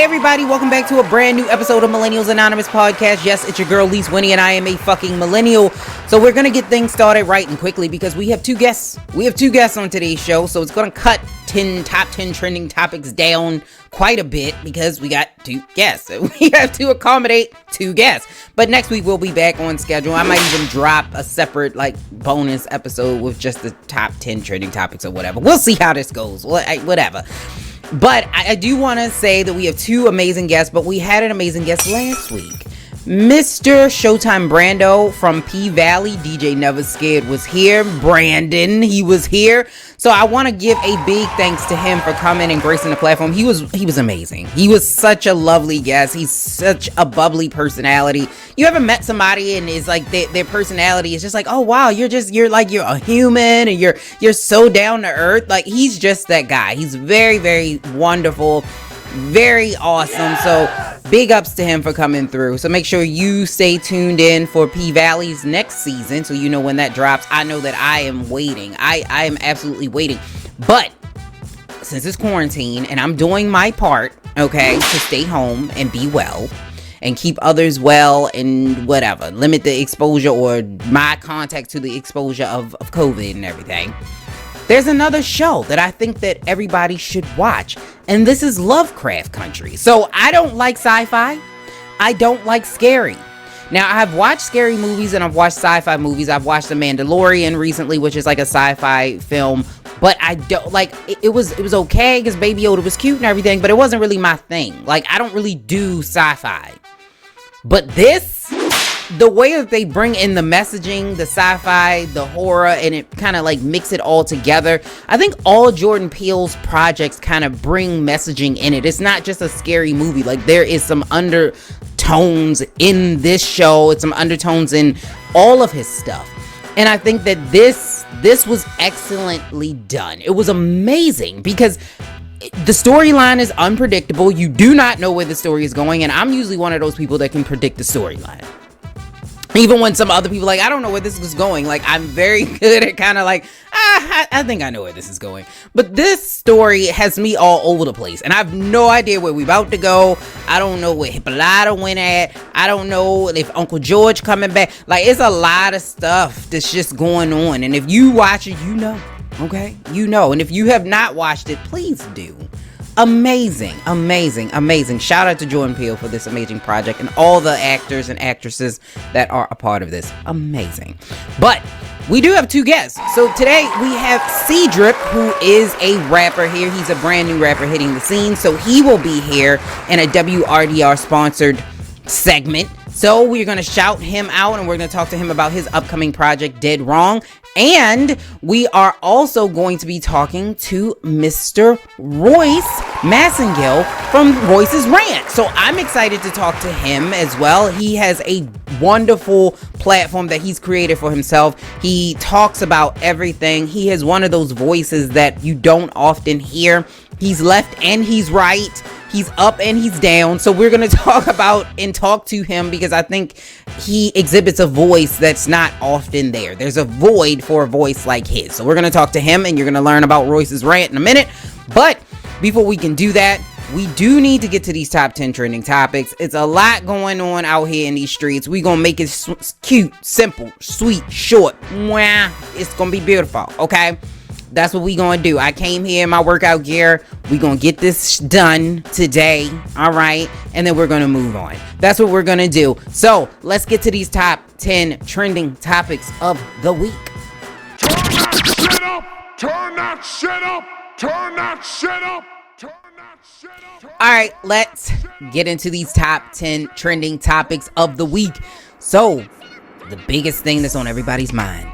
everybody, welcome back to a brand new episode of Millennials Anonymous Podcast. Yes, it's your girl Lise Winnie and I am a fucking millennial. So we're gonna get things started right and quickly because we have two guests. We have two guests on today's show, so it's gonna cut top 10 trending topics down quite a bit because we got two guests. We have to accommodate two guests. But next week we'll be back on schedule. I might even drop a separate bonus episode with just the top 10 trending topics or whatever. We'll see how this goes. Whatever. But I do want to say that we have two amazing guests, but we had an amazing guest last week. Mr. Showtime Brando from P Valley, DJ Never Scared was here. Brandon, he was here. So I want to give a big thanks to him for coming and gracing the platform. He was amazing. He was such a lovely guest. He's such a bubbly personality. You ever met somebody and it's like their personality is just like, oh wow, you're a human and you're so down to earth. Like, he's just that guy. He's very, very wonderful. Very awesome. Yeah. So big ups to him for coming through. So make sure you stay tuned in for P Valley's next season so you know when that drops. I know that I am waiting. I am absolutely waiting. But since it's quarantine and I'm doing my part, okay, to stay home and be well and keep others well and whatever, limit the exposure or my contact to the exposure of COVID and everything. There's another show that I think that everybody should watch, and this is Lovecraft Country. So I don't like sci-fi. I don't like scary. Now, I've watched scary movies and I've watched sci-fi movies. I've watched The Mandalorian recently, which is like a sci-fi film, but I don't like it was okay because Baby Yoda was cute and everything, but it wasn't really my thing. Like, I don't really do sci-fi. But this, the way that they bring in the messaging, the sci-fi, the horror, and it kind of like mix it all together. I think all Jordan Peele's projects kind of bring messaging in it. It's not just a scary movie. Like, there is some undertones in this show. It's some undertones in all of his stuff. And I think that this was excellently done. It was amazing because the storyline is unpredictable. You do not know where the story is going. And I'm usually one of those people that can predict the storyline. Even when some other people I don't know where this is going. Like, I'm very good at kind of like, I think I know where this is going. But this story has me all over the place. And I have no idea where we're about to go. I don't know where Hippolyta went at. I don't know if Uncle George coming back. Like, it's a lot of stuff that's just going on. And if you watch it, you know. Okay? You know. And if you have not watched it, please do. Amazing. Shout out to Jordan Peele for this amazing project and all the actors and actresses that are a part of this. Amazing. But we do have two guests. So today we have C-Drip, who is a rapper here. He's a brand new rapper hitting the scene. So he will be here in a WRDR sponsored segment. So we're going to shout him out and we're going to talk to him about his upcoming project, Dead Wrong. And we are also going to be talking to Mr. Royce Massengill from Royce's Rant. So I'm excited to talk to him as well. He has a wonderful platform that he's created for himself. He talks about everything. He has one of those voices that you don't often hear. He's left and he's right. He's up and he's down. So we're going to talk to him because I think he exhibits a voice that's not often there. There's a void for a voice like his. So we're going to talk to him and you're going to learn about Royce's Rant in a minute. But before we can do that, we do need to get to these top 10 trending topics. It's a lot going on out here in these streets. We're going to make it cute, simple, sweet, short. Mwah. It's going to be beautiful. Okay. That's what we gonna do. I came here in my workout gear. We gonna get this done today. All right. And then we're gonna move on. That's what we're gonna do. So let's get to these top 10 trending topics of the week. Turn that shit up. Turn that shit up. Turn that shit up. Turn that shit up. All right. Let's get into these top 10 trending topics of the week. So the biggest thing that's on everybody's mind.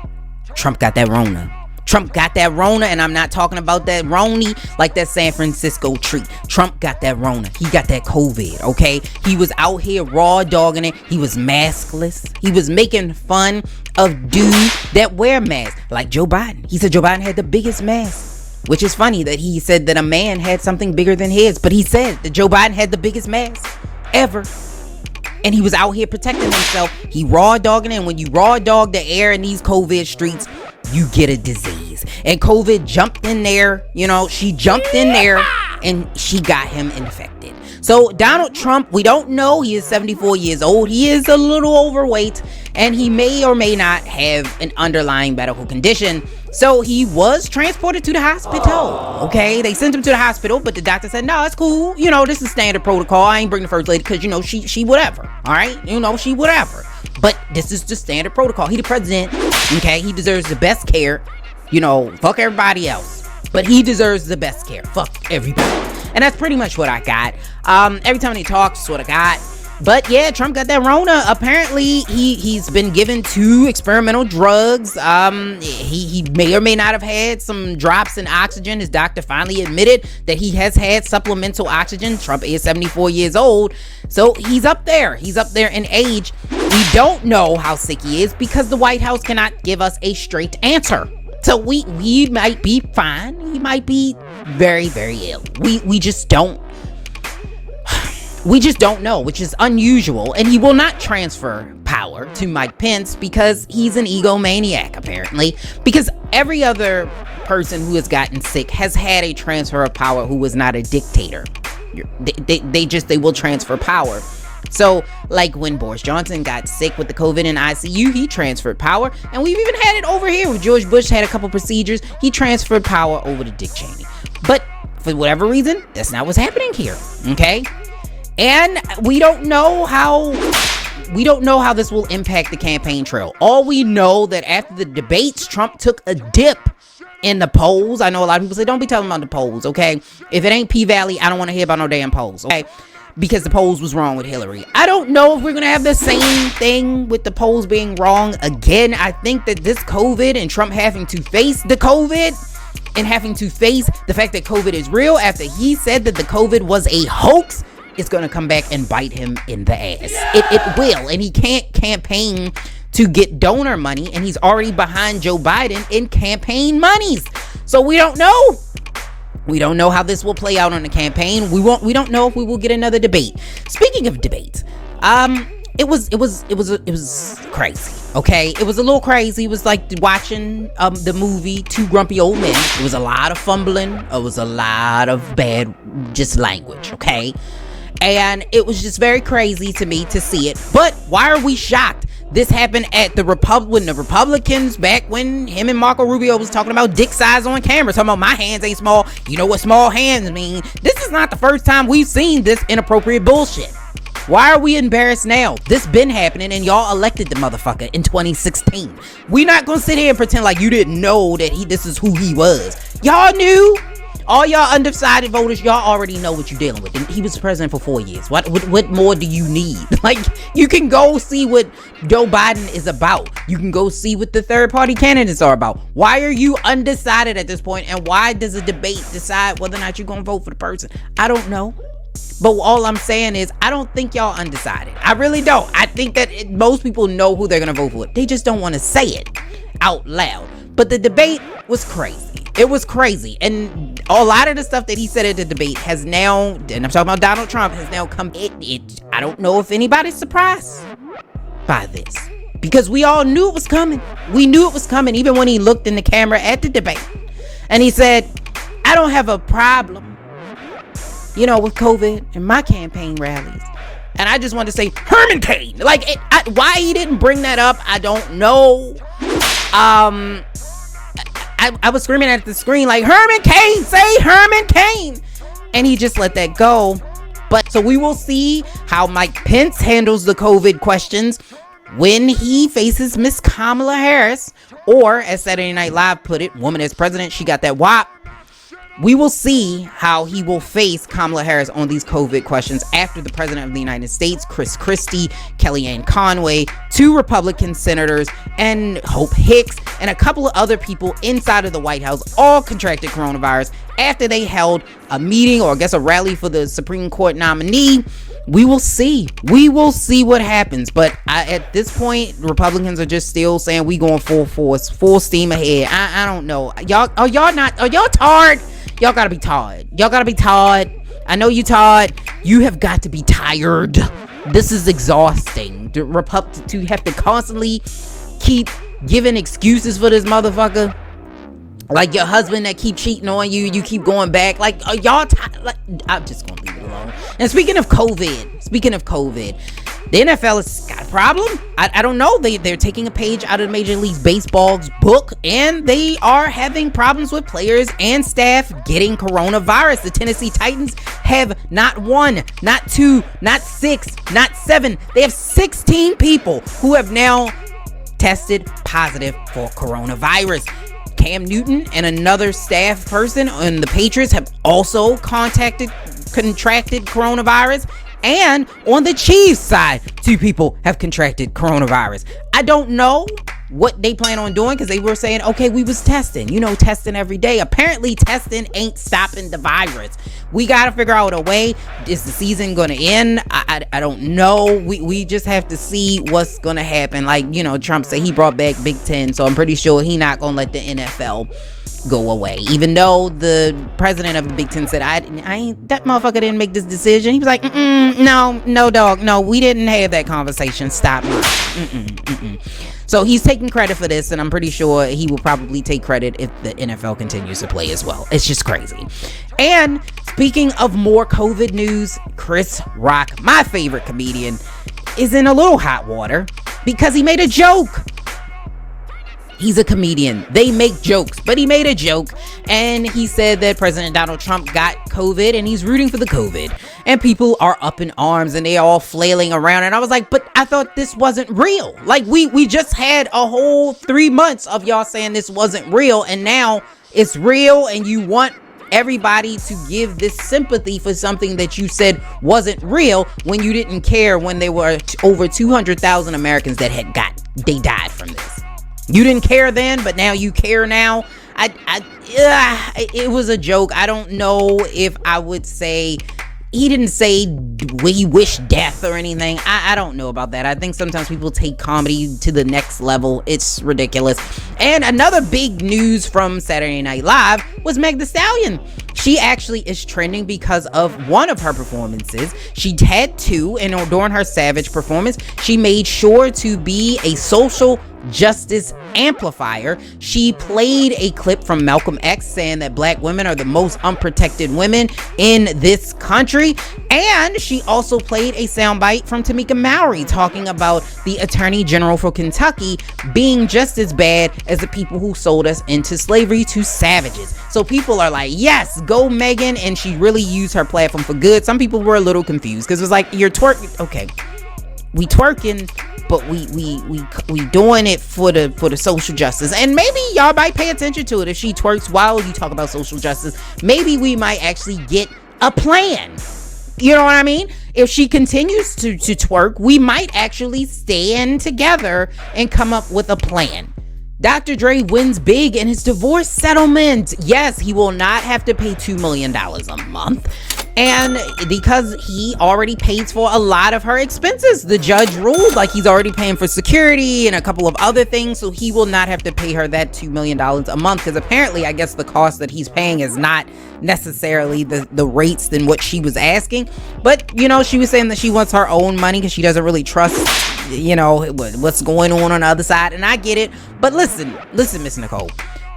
Trump got that Rona. Trump got that Rona, and I'm not talking about that Roni like that San Francisco tree. Trump got that Rona. He got that COVID, okay? He was out here raw dogging it. He was maskless. He was making fun of dudes that wear masks, like Joe Biden. He said Joe Biden had the biggest mask, which is funny that he said that a man had something bigger than his, but he said that Joe Biden had the biggest mask ever. And he was out here protecting himself. He raw dogging it, and when you raw dog the air in these COVID streets, you get a disease. And COVID jumped in there, she jumped in there and she got him infected. So Donald Trump, we don't know. He is 74 years old. He is a little overweight, and he may or may not have an underlying medical condition. So he was transported to the hospital. Okay, they sent him to the hospital, but the doctor said, no, it's cool. You know, this is standard protocol. I ain't bring the first lady because, you know, she whatever. All right, you know, she whatever. But this is just standard protocol. He the president. Okay, he deserves the best care. You know, fuck everybody else, but he deserves the best care. Fuck everybody. And that's pretty much what I got. Every time he talks, that's what I got. But yeah, Trump got that Rona. Apparently, he's been given 2 experimental drugs. He may or may not have had some drops in oxygen. His doctor finally admitted that he has had supplemental oxygen. Trump is 74 years old, so he's up there. He's up there in age. We don't know how sick he is because the White House cannot give us a straight answer. So we might be fine. He might be very, very ill. We just don't. We just don't know, which is unusual. And he will not transfer power to Mike Pence because he's an egomaniac, apparently. Because every other person who has gotten sick has had a transfer of power who was not a dictator. They will transfer power. So, like when Boris Johnson got sick with the COVID in ICU, he transferred power. And we've even had it over here with George Bush had a couple procedures. He transferred power over to Dick Cheney. But for whatever reason, that's not what's happening here. Okay? And we don't know how this will impact the campaign trail. All we know that after the debates, Trump took a dip in the polls. I know a lot of people say, don't be talking about the polls, okay? If it ain't P-Valley, I don't want to hear about no damn polls, okay? Because the polls was wrong with Hillary. I don't know if we're going to have the same thing with the polls being wrong again. I think that this COVID and Trump having to face the COVID and having to face the fact that COVID is real after he said that the COVID was a hoax, it's going to come back and bite him in the ass. It will. And he can't campaign to get donor money, and he's already behind Joe Biden in campaign monies. So we don't know. We don't know how this will play out on the campaign. We don't know if we will get another debate. Speaking of debates, it was crazy. Okay, it was a little crazy. It was like watching the movie Two Grumpy Old Men. It was a lot of fumbling. It was a lot of bad just language. Okay. And it was just very crazy to me to see it. But why are we shocked? This happened at the Republicans back when him and Marco Rubio was talking about dick size on camera. Talking about my hands ain't small. You know what small hands mean. This is not the first time we've seen this inappropriate bullshit. Why are we embarrassed now? This been happening and y'all elected the motherfucker in 2016. We not gonna sit here and pretend like you didn't know that this is who he was. Y'all knew. All y'all undecided voters, y'all already know what you're dealing with. And he was president for 4 years. What more do you need? Like, you can go see what Joe Biden is about. You can go see what the third party candidates are about. Why are you undecided at this point? And why does a debate decide whether or not you're going to vote for the person? I don't know. But all I'm saying is, I don't think y'all undecided. I really don't. I think that most people know who they're going to vote for. They just don't want to say it out loud. But the debate was crazy. It was crazy. And a lot of the stuff that he said at the debate has now, and I'm talking about Donald Trump, has now come. I don't know if anybody's surprised by this. Because we all knew it was coming. We knew it was coming even when he looked in the camera at the debate. And he said, I don't have a problem, with COVID and my campaign rallies. And I just want to say Herman Cain. Like, why he didn't bring that up, I don't know. I was screaming at the screen like, Herman Cain, say Herman Cain. And he just let that go. But so we will see how Mike Pence handles the COVID questions when he faces Miss Kamala Harris. Or, as Saturday Night Live put it, woman as president, she got that WAP. We will see how he will face Kamala Harris on these COVID questions after the president of the United States, Chris Christie, Kellyanne Conway, 2 Republican senators, and Hope Hicks, and a couple of other people inside of the White House all contracted coronavirus after they held a meeting, or I guess a rally for the Supreme Court nominee. We will see. We will see what happens. But at this point, Republicans are just still saying we going full force, full steam ahead. I don't know. Are y'all tired? Y'all gotta be tired. Y'all gotta be tired. I know you tired. You have got to be tired. This is exhausting. To have to constantly keep giving excuses for this motherfucker. Like your husband that keep cheating on you. You keep going back. Like, are y'all tired? Like, I'm just gonna leave it alone. alone. And speaking of COVID, the NFL has got a problem. I don't know. They're taking a page out of Major League Baseball's book, and they are having problems with players and staff getting coronavirus. The Tennessee Titans have not 1, not 2, not 6, not 7. They have 16 people who have now tested positive for coronavirus. Cam Newton and another staff person on the Patriots have also contracted coronavirus. And on the Chiefs side, 2 people have contracted coronavirus. I don't know what they plan on doing, because they were saying, okay, we was testing, testing every day. Apparently testing ain't stopping the virus. We got to figure out a way. Is the season going to end? I don't know. We just have to see what's going to happen. Like, Trump said he brought back Big Ten, so I'm pretty sure he not going to let the NFL go away, even though the president of the Big Ten said, I ain't, that motherfucker didn't make this decision. He was like, no dog, no, we didn't have that conversation. Stop. So he's taking credit for this, and I'm pretty sure he will probably take credit if the NFL continues to play as well. It's just crazy. And speaking of more COVID news, Chris Rock, my favorite comedian, is in a little hot water because he made a joke. He's a comedian. They make jokes, but he made a joke, and he said that President Donald Trump got COVID and he's rooting for the COVID, and people are up in arms and they all flailing around. And I was like, but I thought this wasn't real. Like, we just had a whole 3 months of y'all saying this wasn't real, and now it's real, and you want everybody to give this sympathy for something that you said wasn't real when you didn't care when there were over 200,000 Americans that they died from this. You didn't care then, but now you care now. It was a joke. I don't know if I would say he didn't say he wished death or anything. I don't know about that. I think sometimes people take comedy to the next level. It's ridiculous. And another big news from Saturday Night Live was Meg Thee Stallion. She actually is trending because of one of her performances. She had 2, and during her Savage performance, she made sure to be a social justice amplifier. She played a clip from Malcolm X saying that black women are the most unprotected women in this country, and she also played a soundbite from Tamika Mallory talking about the Attorney General for Kentucky being just as bad as the people who sold us into slavery to savages. So people are like, yes, go Megan, and she really used her platform for good. Some people were a little confused because it was like, you're twerking, okay, we twerking, but we doing it for the social justice. And maybe y'all might pay attention to it. If she twerks while you talk about social justice, maybe we might actually get a plan. You know what I mean? If she continues to twerk, we might actually stand together and come up with a plan. Dr. Dre wins big in his divorce settlement. Yes, he will not have to pay $2 million a month. And because he already pays for a lot of her expenses, the judge ruled like he's already paying for security and a couple of other things, so he will not have to pay her that $2 million a month, because apparently I guess the cost that he's paying is not necessarily the rates than what she was asking. But she was saying that she wants her own money because she doesn't really trust what's going on the other side, and I get it. But listen, Miss Nicole,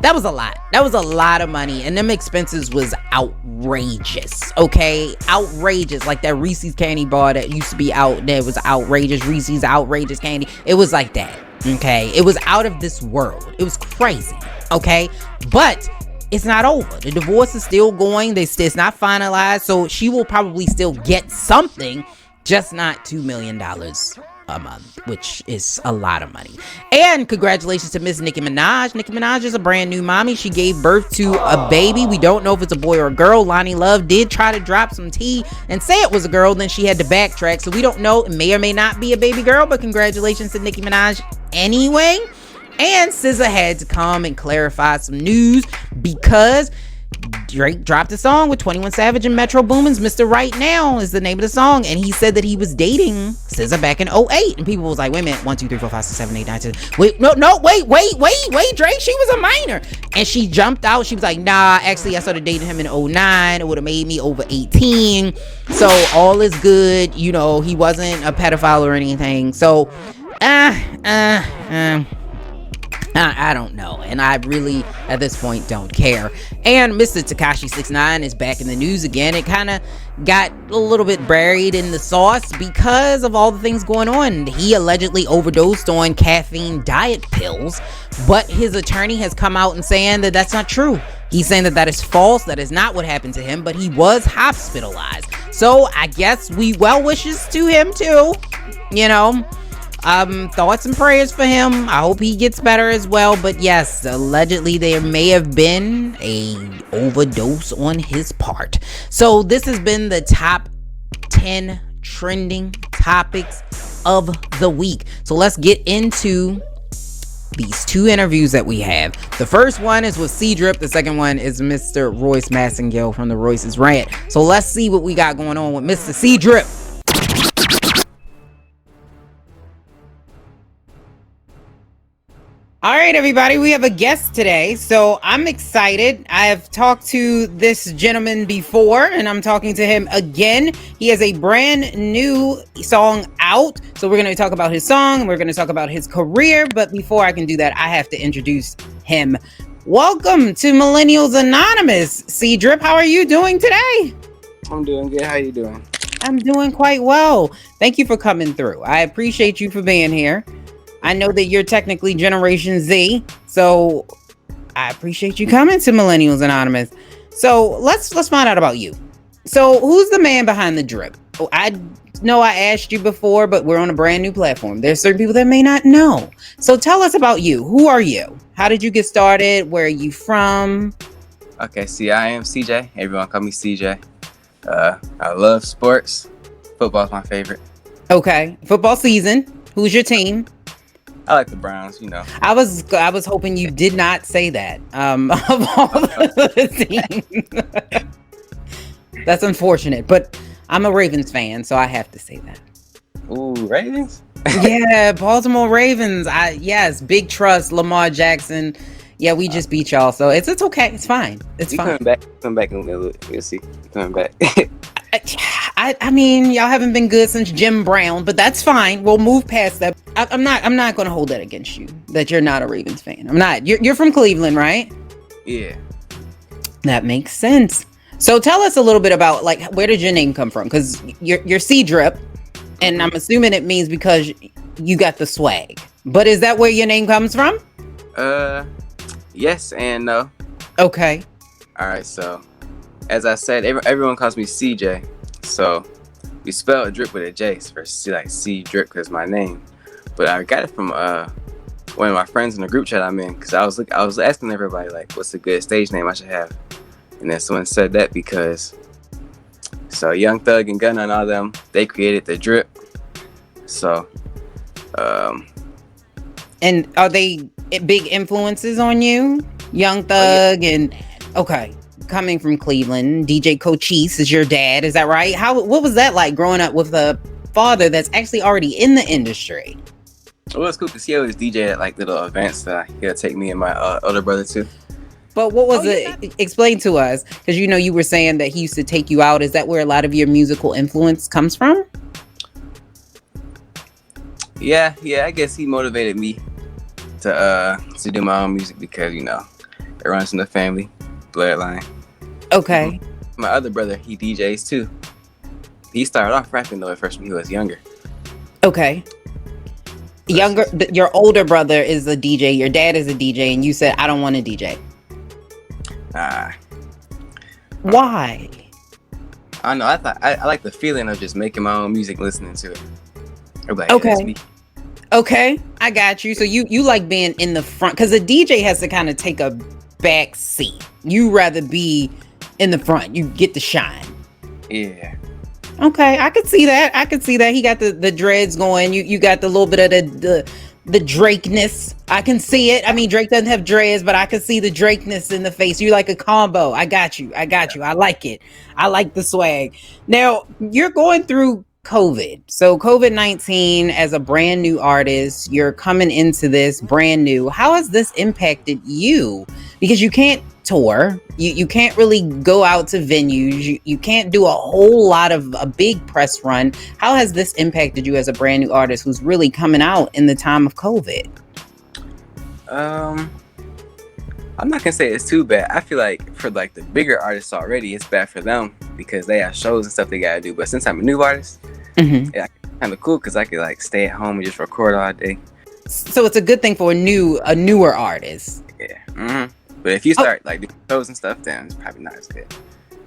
that was a lot. That was a lot of money, and them expenses was outrageous. Okay, outrageous. Like that Reese's candy bar that used to be out there was outrageous. Reese's outrageous candy. It was like that. Okay, it was out of this world. It was crazy. Okay, but it's not over. The divorce is still going. It's not finalized, so she will probably still get something, just not $2 million a month, which is a lot of money. And congratulations to Miss Nicki Minaj. Nicki Minaj is a brand new mommy. She gave birth to a baby. We don't know if it's a boy or a girl. Lonnie Love did try to drop some tea and say it was a girl, then she had to backtrack, so we don't know. It may or may not be a baby girl, but congratulations to Nicki Minaj anyway. And SZA had to come and clarify some news because Drake dropped a song with 21 Savage and Metro Boomin's Mr. Right Now is the name of the song, and he said that he was dating SZA back in 2008, and people was like, wait a minute, 1 2 3 4 5 6 7 8 9 10. Wait, no, wait, Drake, she was a minor. And she jumped out. She was like, nah, actually I started dating him in 2009. It would have made me over 18, so all is good. He wasn't a pedophile or anything. So I don't know, and I really, at this point, don't care. And Mr. Tekashi 69 is back in the news again. It kind of got a little bit buried in the sauce because of all the things going on. He allegedly overdosed on caffeine diet pills, but his attorney has come out and saying that that's not true. He's saying that that is false. That is not what happened to him, but he was hospitalized. So I guess we well wishes to him too, you know. Thoughts and prayers for him. I hope he gets better as well. But yes, allegedly there may have been a overdose on his part. So this has been the top 10 trending topics of the week. So let's get into these two interviews that we have. The first one is with C-Drip. The second one is Mr. Royce Massengill from the Royce's Rant. So let's see what we got going on with Mr. C-Drip. All right, everybody, we have a guest today, so I'm excited. I have talked to this gentleman before, and I'm talking to him again. He has a brand new song out, so we're going to talk about his song, we're going to talk about his career, but before I can do that, I have to introduce him. Welcome to Millennials Anonymous. C-Drip, how are you doing today? I'm doing good. How you doing? I'm doing quite well. Thank you for coming through. I appreciate you for being here. I know that you're technically Generation Z, so I appreciate you coming to Millennials Anonymous. So let's find out about you. So who's the man behind the drip? Oh, I know I asked you before, but we're on a brand new platform. There's certain people that may not know. So tell us about you. Who are you? How did you get started? Where are you from? Okay, see, I am CJ. Everyone call me CJ. I love sports. Football's my favorite. Okay, football season. Who's your team? I like the Browns, you know. I was hoping you did not say that. Of all the teams. That's unfortunate, but I'm a Ravens fan, so I have to say that. Ooh, Ravens? Yeah, Baltimore Ravens. Yes, big trust, Lamar Jackson. Yeah, we just beat y'all, so it's okay. It's fine. It's fine. Come back and we'll see. Coming back. I mean, y'all haven't been good since Jim Brown, but that's fine. We'll move past that. I'm not going to hold that against you, that you're not a Ravens fan. I'm not. You're from Cleveland, right? Yeah. That makes sense. So tell us a little bit about, like, where did your name come from? Because you're C-Drip, and I'm assuming it means because you got the swag. But is that where your name comes from? Yes and no. Okay. All right, so as I said, everyone calls me CJ. So we spell drip with a J for C-Drip because my name. But I got it from one of my friends in the group chat I'm in, because I was asking everybody, like, what's a good stage name I should have, and then someone said that because Young Thug and Gunna and all them, they created the drip. So and are they big influences on you? Young Thug and okay, coming from Cleveland, DJ Cochise is your dad, is that right? What was that like growing up with a father that's actually already in the industry? Well, it's cool because he always DJ at like little events that he'll take me and my older brother to. But what was it? Explain to us, because you were saying that he used to take you out. Is that where a lot of your musical influence comes from? Yeah, I guess he motivated me to do my own music because it runs in the family bloodline. Okay. My other brother, he DJs too. He started off rapping though at first when he was younger. Okay. Your older brother is a DJ, your dad is a DJ, and you said, I don't want to DJ. Why? I don't know. I like the feeling of just making my own music, listening to it. Like, okay. Okay, I got you. So you like being in the front, because a DJ has to kind of take a back seat. You rather be in the front. You get to shine. Yeah. Okay, I could see that. He got the dreads going. You got the little bit of the Drake-ness. I can see it. I mean, Drake doesn't have dreads, but I can see the Drake-ness in the face. You like a combo. I got you. I like it. I like the swag. Now, you're going through COVID. So COVID-19, as a brand new artist, you're coming into this brand new. How has this impacted you? Because you can't tour. You can't really go out to venues. You can't do a whole lot of a big press run. How has this impacted you as a brand new artist who's really coming out in the time of COVID? Um, I'm not gonna say it's too bad. I feel like for like the bigger artists already, it's bad for them because they have shows and stuff they gotta do. But since I'm a new artist, Mm-hmm. yeah, it's kind of cool because I could like stay at home and just record all day. So it's a good thing for a newer artist. Yeah. But if you start like doing shows and stuff, then it's probably not as good.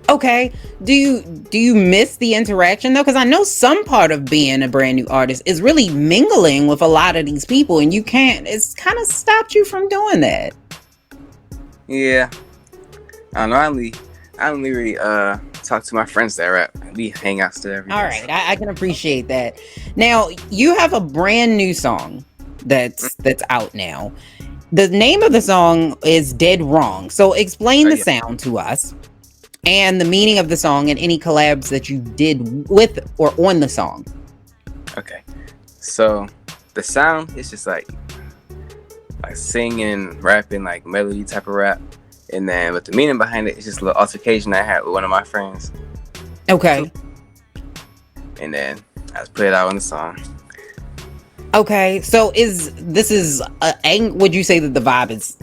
Okay. Do you miss the interaction though? Because I know some part of being a brand new artist is really mingling with a lot of these people, and you can't. It's kind of stopped you from doing that. Yeah. I don't know. I only really talk to my friends that rap. We hang out still every day. All right, I can appreciate that. Now you have a brand new song that's out now. The name of the song is Dead Wrong. So explain the sound to us and the meaning of the song and any collabs that you did with or on the song. Okay. So the sound is just like singing, rapping, like melody type of rap. And then but the meaning behind it is just a little altercation I had with one of my friends. Okay. And then I just put it out on the song. Okay. So would you say that the vibe is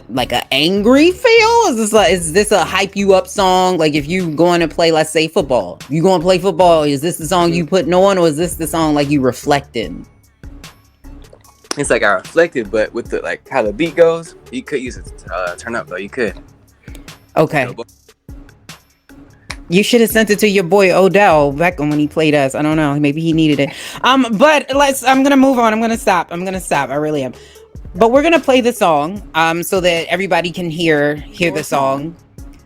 like an angry feel? Is this a hype you up song? Like if you going to play, let's say football, you going to play football, is this the song you putting on, or is this the song like you reflecting? It's like I reflected, but with the like how the beat goes, you could use it to turn up though. You could. Okay. You should have sent it to your boy Odell back when he played us. I don't know. Maybe he needed it. But I'm gonna move on. I'm gonna stop. I really am. But we're gonna play the song so that everybody can hear the song.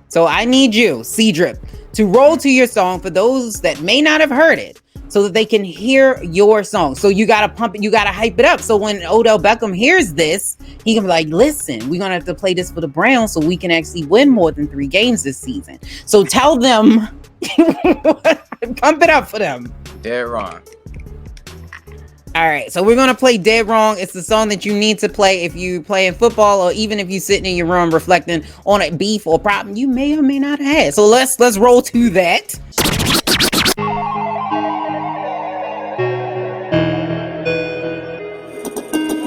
So I need you, C-Drip, to roll to your song for those that may not have heard it, so that they can hear your song. So you gotta pump it, you gotta hype it up. So when Odell Beckham hears this, he can be like, listen, we're gonna have to play this for the Browns so we can actually win more than 3 games this season. So tell them, pump it up for them. Dead Wrong. All right, so we're gonna play Dead Wrong. It's the song that you need to play if you play in football, or even if you sitting in your room reflecting on a beef or problem you may or may not have had. So let's roll to that.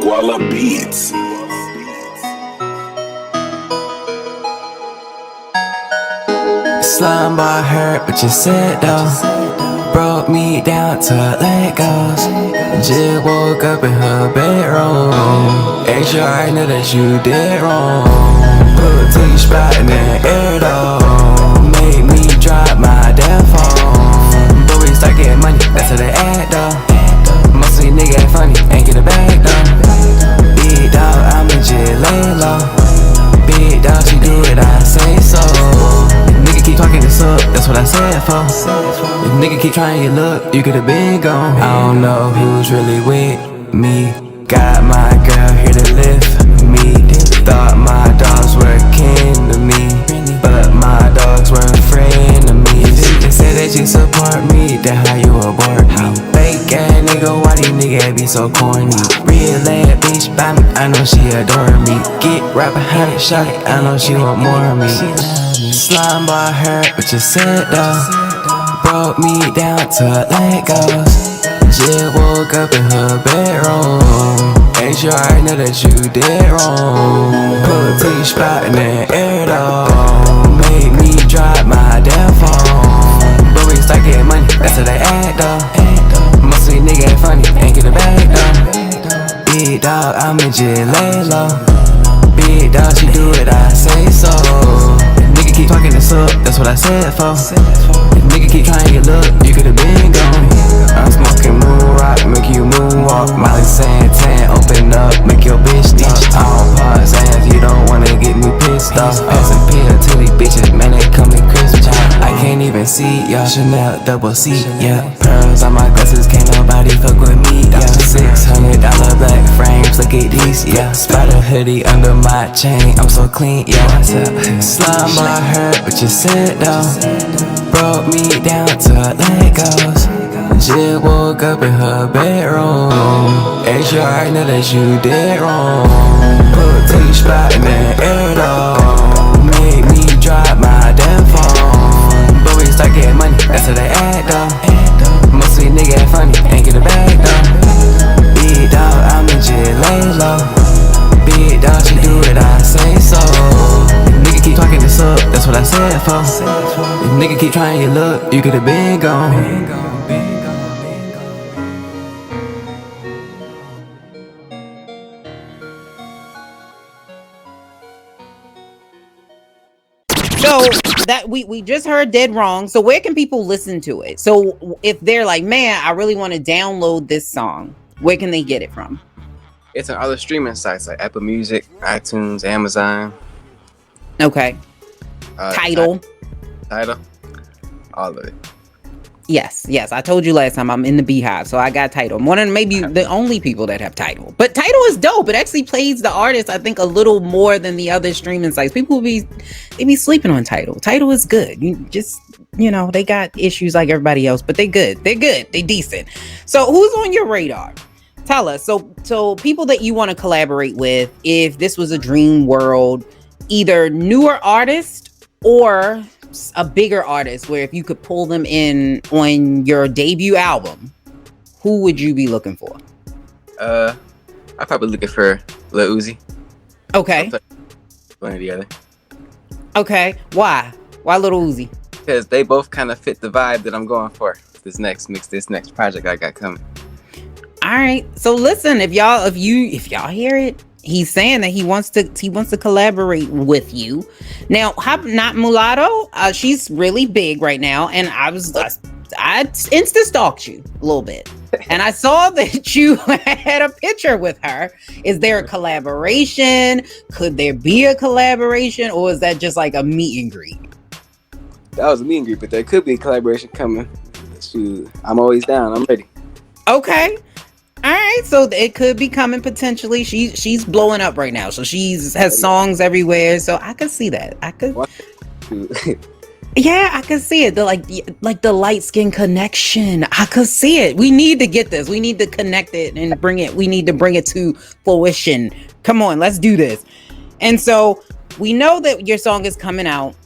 Walla Beats. Slime bar hurt, but you said though. Broke me down to Legos. Just woke up in her bedroom. Ain't sure I know that you did wrong. Put to your spot in the air though. Made me drop my damn phone. But we start getting money, that's how they act though. Most of these niggas ain't funny, ain't get it back though. Big dog, I'ma just lay low. Big dog, she do it, I say so. Nigga keep talking this up, that's what I said for. If nigga keep trying your luck, you could've been gone. I don't know who's really with me. Got my girl here to lift me. Thought my dogs were kin to me, but my dogs were a friend to me. They said that you support me, then how you abort me? Fake ass nigga, why these niggas be so corny? Real ass bitch by me, I know she adore me. Get right behind it, shot it, I know she want more of me. Slime bar hurt, but you said though. Broke me down to Legos. Just woke up in her bedroom. Ain't sure I know that you did wrong. Put to your spot in the air though. Made me drop my damn phone. But we start getting money, that's how they act though. Most of these niggas ain't funny, ain't get it back though. Big dog, I'ma just lay low. Big dog, she do it, I say so. Nigga keep talking this up, that's what I said for. If nigga keep trying your luck, you could've been gone. I'm smoking moon rock, make you moonwalk. Molly saying 10, open up, make your bitch talk. I don't pause ass, you don't wanna get me pissed off. Passing pill to these bitches, man, they call me Chris John. I can't even see y'all, Chanel double C, yeah. Pearls on my glasses, can't nobody fuck with me, yeah. $600 black frames, look at these, yeah. Spider hoodie under my chain, I'm so clean, yeah. Slime bar hurt, but you said though. Broke me down to Legos. Just woke up in her bedroom. Ain't sure I know that you did wrong. Put to your spot in the air though. Made me drop my damn phone. But we start getting money, that's how they act though. Most of these niggas ain't funny, ain't get it back though. Big dog, I'ma just lay low. talking this up, that's what I said for. If nigga keep trying your luck, you could've been gone. So that we just heard Dead Wrong. So where can people listen to it? So if they're like, man, I really want to download this song, where can they get it from? It's on other streaming sites like Apple Music, iTunes, Amazon. Okay. Tidal. Tidal. All of it. Yes. I told you last time I'm in the Beehive, so I got Tidal. I'm one of maybe the only people that have Tidal. But Tidal is dope. It actually plays the artist, I think, a little more than the other streaming sites. People be sleeping on Tidal. Tidal is good. They got issues like everybody else, but they good. They decent. So who's on your radar? Tell us. So people that you want to collaborate with, if this was a dream world, either newer artist or a bigger artist, where if you could pull them in on your debut album, who would you be looking for? I'm probably looking for Lil Uzi. Okay. One or the other. Okay. Why Lil Uzi? Because they both kind of fit the vibe that I'm going for. This next project I got coming. All right. So listen, if y'all hear it, he's saying that he wants to collaborate with you. Now, not Mulatto. She's really big right now, and I insta stalked you a little bit, and I saw that you had a picture with her. Is there a collaboration? Could there be a collaboration, or is that just like a meet and greet? That was a meet and greet, but there could be a collaboration coming. Shoot, I'm always down. I'm ready. Okay. All right, so it could be coming potentially. She's blowing up right now, so has songs everywhere. So I could see that. Yeah, I could see it. The light skin connection. I could see it. We need to get this. We need to connect it and bring it. We need to bring it to fruition. Come on, let's do this. And so we know that your song is coming out.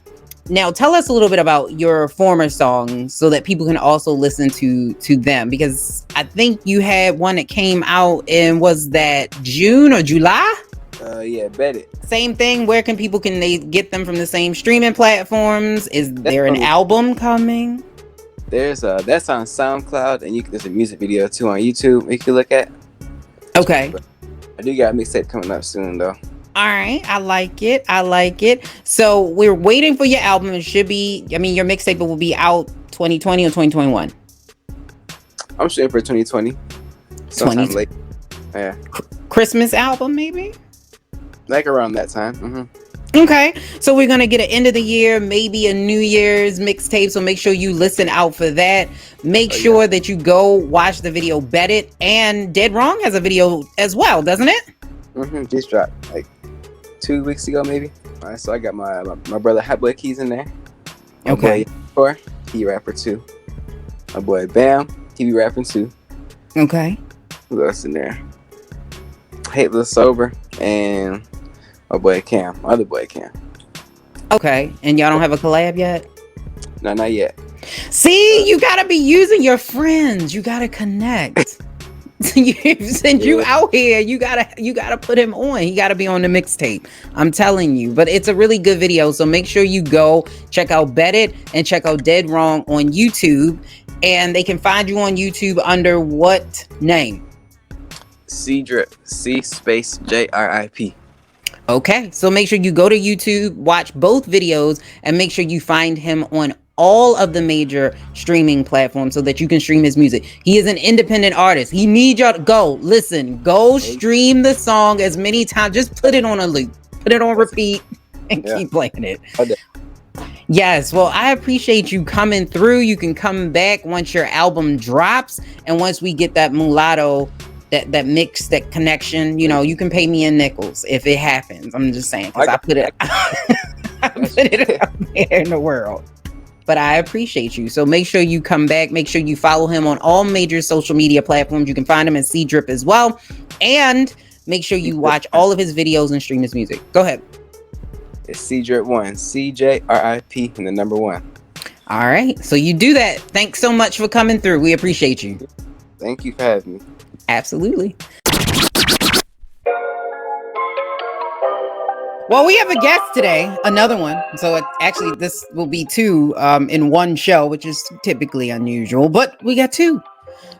Now, tell us a little bit about your former songs so that people can also listen to them, because I think you had one that came out in, was that June or July? Yeah, bet it. Same thing. Where can they get them from the same streaming platforms? Is there an album coming? That's on SoundCloud, and there's a music video too on YouTube you can look at. Okay. But I do got a mixtape coming up soon though. All right, I like it. So we're waiting for your album. It should be, your mixtape will be out 2020 or 2021. I'm shooting for 2020. Sometime late. Yeah. Christmas album, maybe? Like around that time. Mm-hmm. Okay, so we're gonna get an end of the year, maybe a New Year's mixtape. So make sure you listen out for that. Make sure that you go watch the video Bet It. And Dead Wrong has a video as well, doesn't it? Mm-hmm. Just dropped like 2 weeks ago, maybe. All right, so I got my brother Hot Boy Keys in there. Okay. My boy, he rapper too. My boy Bam, he be rapping too. Okay. Who else in there? Hate Lil Sober and my boy Cam, my other boy Cam. Okay, and y'all don't have a collab yet? No, not yet. See, you gotta be using your friends. You gotta connect. Since you out here, you gotta put him on. He gotta be on the mixtape. I'm telling you. But it's a really good video, so make sure you go check out Bet It and check out Dead Wrong on YouTube. And they can find you on YouTube under what name? C-Drip, C_JRIP. Okay, so make sure you go to YouTube, watch both videos, and make sure you find him on all of the major streaming platforms so that you can stream his music. He is an independent artist. He needs y'all to go stream the song as many times. Just put it on a loop, put it on repeat, and keep playing it. Okay. Yes, well, I appreciate you coming through. You can come back once your album drops, and once we get that mulatto, that mix, that connection, you can pay me in nickels if it happens. I'm just saying, because I put it out there in the world. But I appreciate you. So make sure you come back. Make sure you follow him on all major social media platforms. You can find him at C-Drip as well. And make sure you watch all of his videos and stream his music. Go ahead. It's C-Drip 1, CJRIP, and the number 1. All right. So you do that. Thanks so much for coming through. We appreciate you. Thank you for having me. Absolutely. Well, we have a guest today, another one. So actually, this will be two in one show, which is typically unusual, but we got two.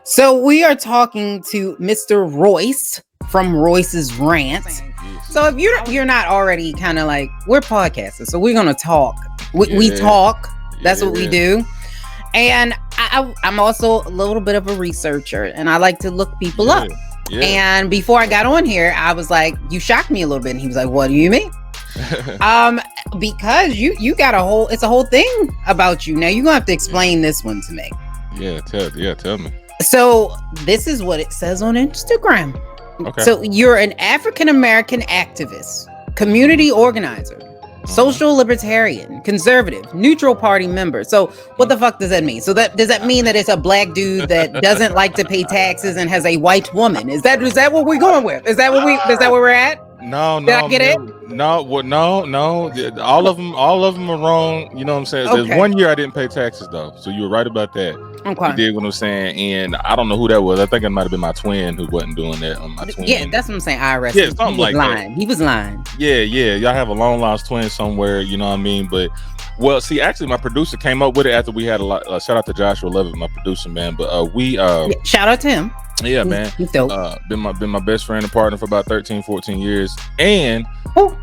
So we are talking to Mr. Royce from Royce's Rant. So if you're not already kind of like, we're podcasters, so we're gonna talk. We talk. That's what we do. And I'm also a little bit of a researcher, and I like to look people up. Yeah. And before I got on here, I was like, you shocked me a little bit. And he was like, what do you mean? Because you got it's a whole thing about you. Now you're gonna have to explain this one to me. Tell me. So this is what it says on Instagram. Okay. So you're an African American activist, community organizer, social libertarian, conservative, neutral party member. So what the fuck does that mean? So does that mean that it's a black dude that doesn't like to pay taxes and has a white woman? Is that what we're going with? Is that where we're at? No. Did I get it? No. All of them are wrong. You know what I'm saying? Okay. There's 1 year I didn't pay taxes though, so you were right about that. Okay. You did what I'm saying, and I don't know who that was. I think it might have been my twin who wasn't doing that. My twin. Yeah, that's what I'm saying. IRS. Yeah, something like lying. that. He was lying. Yeah. Y'all have a long lost twin somewhere. You know what I mean? But well, see, actually, my producer came up with it after we had a lot. Shout out to Joshua Levitt, my producer, man. But we shout out to him. Yeah, man. He's dope. Been my best friend and partner for about 13, 14 years. And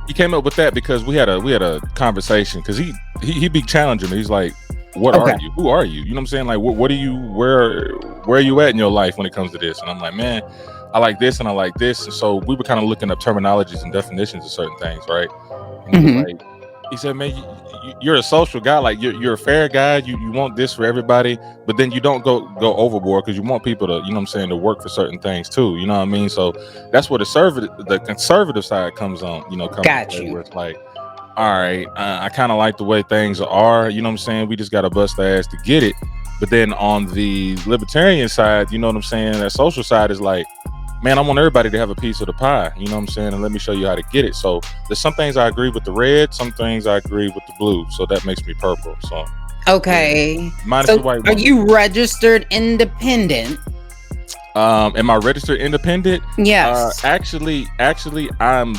he came up with that because we had a conversation, because he be challenging me. He's like, what are you? Who are you? You know what I'm saying? Like, what are you, where are you at in your life when it comes to this? And I'm like, man, I like this and I like this. And so we were kind of looking up terminologies and definitions of certain things, right? And he said, man, you're a social guy, like you're a fair guy. You want this for everybody, but then you don't go overboard, because you want people to, you know what I'm saying, to work for certain things too. You know what I mean? So that's where the conservative side comes on. You know, got you. Where it's like, all right, I kind of like the way things are. You know what I'm saying? We just got to bust the ass to get it. But then on the libertarian side, you know what I'm saying, that social side is like, man, I want everybody to have a piece of the pie, you know what I'm saying? And let me show you how to get it. So there's some things I agree with the red, some things I agree with the blue. So that makes me purple. So okay. Minus so the white are you registered independent? Am I registered independent? Yes. Actually, I'm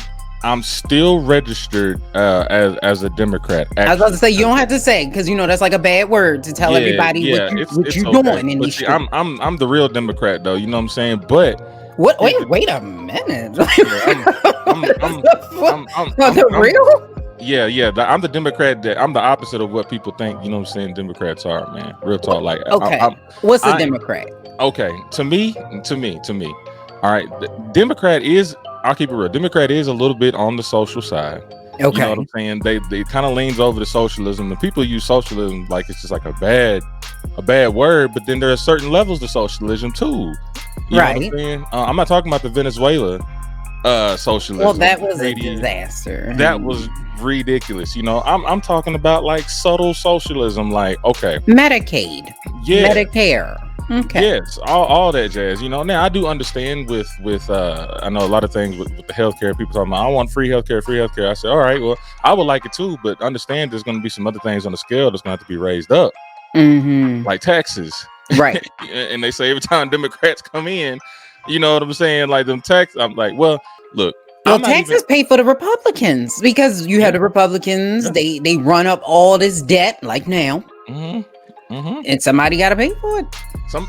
still registered as a Democrat. Actually. I was about to say, you don't have to say, because you know that's like a bad word to tell everybody what you doing in these streets. I'm the real Democrat though, you know what I'm saying? But what? Wait a minute. I'm the real? Yeah. I'm the Democrat. I'm the opposite of what people think. You know what I'm saying? Democrats are, man. Real talk. Like, okay. What's a Democrat? Okay, to me. All right, Democrat is. I'll keep it real. Democrat is a little bit on the social side. Okay. You know what I'm saying? They kind of leans over to socialism. The people use socialism like it's just like a bad word, but then there are certain levels to socialism too. You know what I'm saying? I'm not talking about the Venezuela socialism. Well, that was a disaster. That was ridiculous. You know, I'm talking about like subtle socialism, like, okay, Medicaid, Medicare. Okay. Yes, all that jazz. You know, now I do understand with I know a lot of things with the healthcare. People talking about, I want free healthcare. I said, all right, well, I would like it too, but understand there's going to be some other things on the scale that's going to have to be raised up, like taxes. Right. And they say every time Democrats come in, you know what I'm saying, like them tax. I'm like, well, look. Well, taxes pay for the Republicans, because you have the Republicans. Yeah. They run up all this debt like now. And somebody got to pay for it.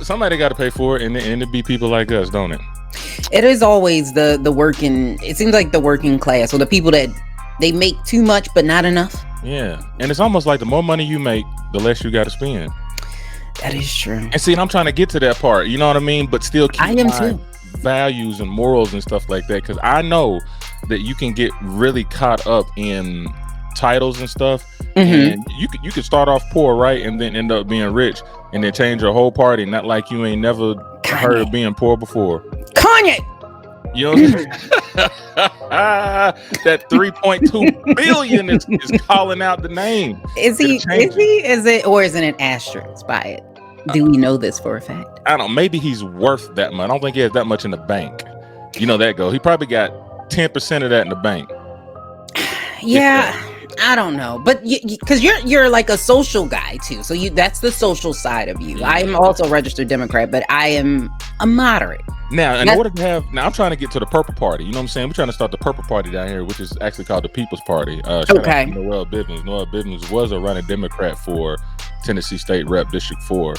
Somebody got to pay for it, and it be people like us, don't it? It is always the working. It seems like the working class, or the people that they make too much but not enough. Yeah, and it's almost like the more money you make, the less you got to spend. That is true. And see, and I'm trying to get to that part. You know what I mean? But still keep too. Values and morals and stuff like that, because I know that you can get really caught up in titles and stuff, and you could start off poor, right, and then end up being rich, and then change your whole party, not like you ain't never heard of being poor before. Kanye, you know what I'm saying? That 3.2 billion is calling out the name. Is it, or is it an asterisk by it? Do we know this for a fact? I don't know. Maybe he's worth that much. I don't think he has that much in the bank. You know that go. He probably got 10% of that in the bank. Yeah. I don't know, but because you're like a social guy too, so that's the social side of you. I am also a registered Democrat, but I am a moderate. Now, in order to have, now I'm trying to get to the Purple Party. You know what I'm saying? We're trying to start the Purple Party down here, which is actually called the People's Party. Shout out to Noel Bivens. Noel Bivens was a running Democrat for Tennessee State Rep District 4.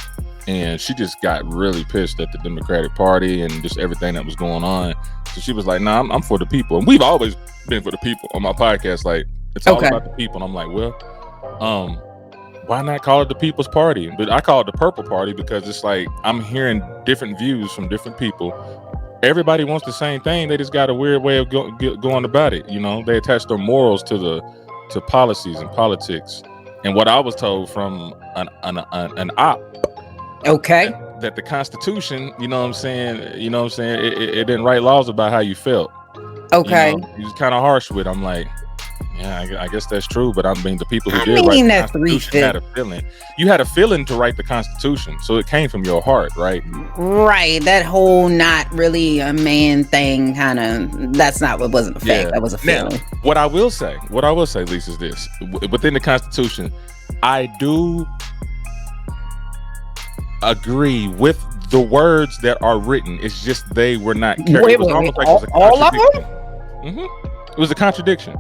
And she just got really pissed at the Democratic Party and just everything that was going on. So she was like, nah, I'm for the people. And we've always been for the people on my podcast. Like, it's all about the people. And I'm like, well, why not call it the People's Party? But I call it the Purple Party because it's like I'm hearing different views from different people. Everybody wants the same thing. They just got a weird way of going about it. You know, they attach their morals to policies and politics. And what I was told from an op, that the Constitution, you know what I'm saying, it didn't write laws about how you felt. Okay, you know, he was kind of harsh with. I'm like, yeah, I guess that's true, but I mean, the people who did write the Constitution had a feeling. You had a feeling to write the Constitution, so it came from your heart, right? Right. That whole not really a man thing, kind of. That's not what wasn't a fact. That was a feeling. Now, what I will say, Lisa, is this: within the Constitution, I do agree with the words that are written. It's just they were not. It was almost like it was a contradiction. It was a contradiction.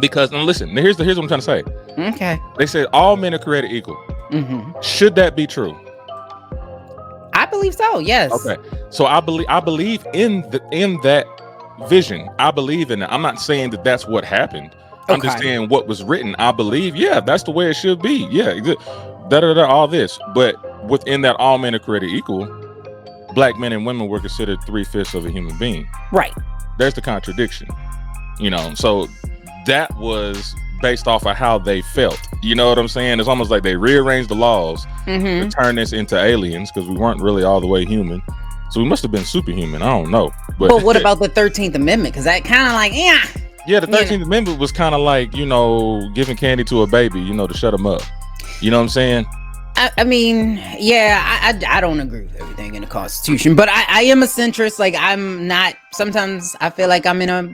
Because, and listen, here's what I'm trying to say. Okay. They said all men are created equal. Should that be true? I believe so. Yes. Okay. So I believe in that vision. I believe in it. I'm not saying that that's what happened. I'm just saying what was written. I believe, that's the way it should be. Yeah. All this. But within that all men are created equal, black men and women were considered 3/5 of a human being. Right. There's the contradiction. You know, so that was based off of how they felt. You know what I'm saying? It's almost like they rearranged the laws to turn this into aliens because we weren't really all the way human. So we must have been superhuman. I don't know. But what about the 13th Amendment? Because that kind of like, yeah, the 13th Amendment was kind of like, giving candy to a baby, to shut them up. You know what I'm saying? I mean, I don't agree with everything in the Constitution, but I am a centrist. Like, I'm not, sometimes I feel like I'm in a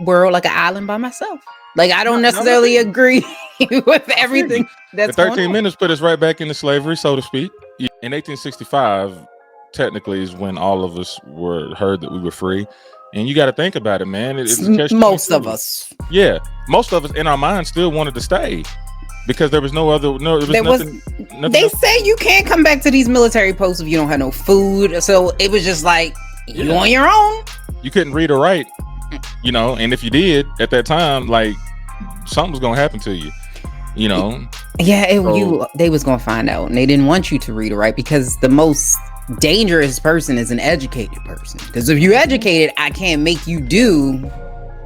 world like an island by myself. Like, I don't necessarily agree with everything that's the 13 minutes put us right back into slavery, so to speak. In 1865, technically, is when all of us heard that we were free. And you got to think about it, man. Most of us. Yeah, most of us in our minds still wanted to stay because there was nothing. They say you can't come back to these military posts if you don't have no food. So it was just like, you on your own. You couldn't read or write. And if you did at that time, like something was gonna happen to you, they was gonna find out, and they didn't want you to read or write because the most dangerous person is an educated person. Because if you're educated, I can't make you do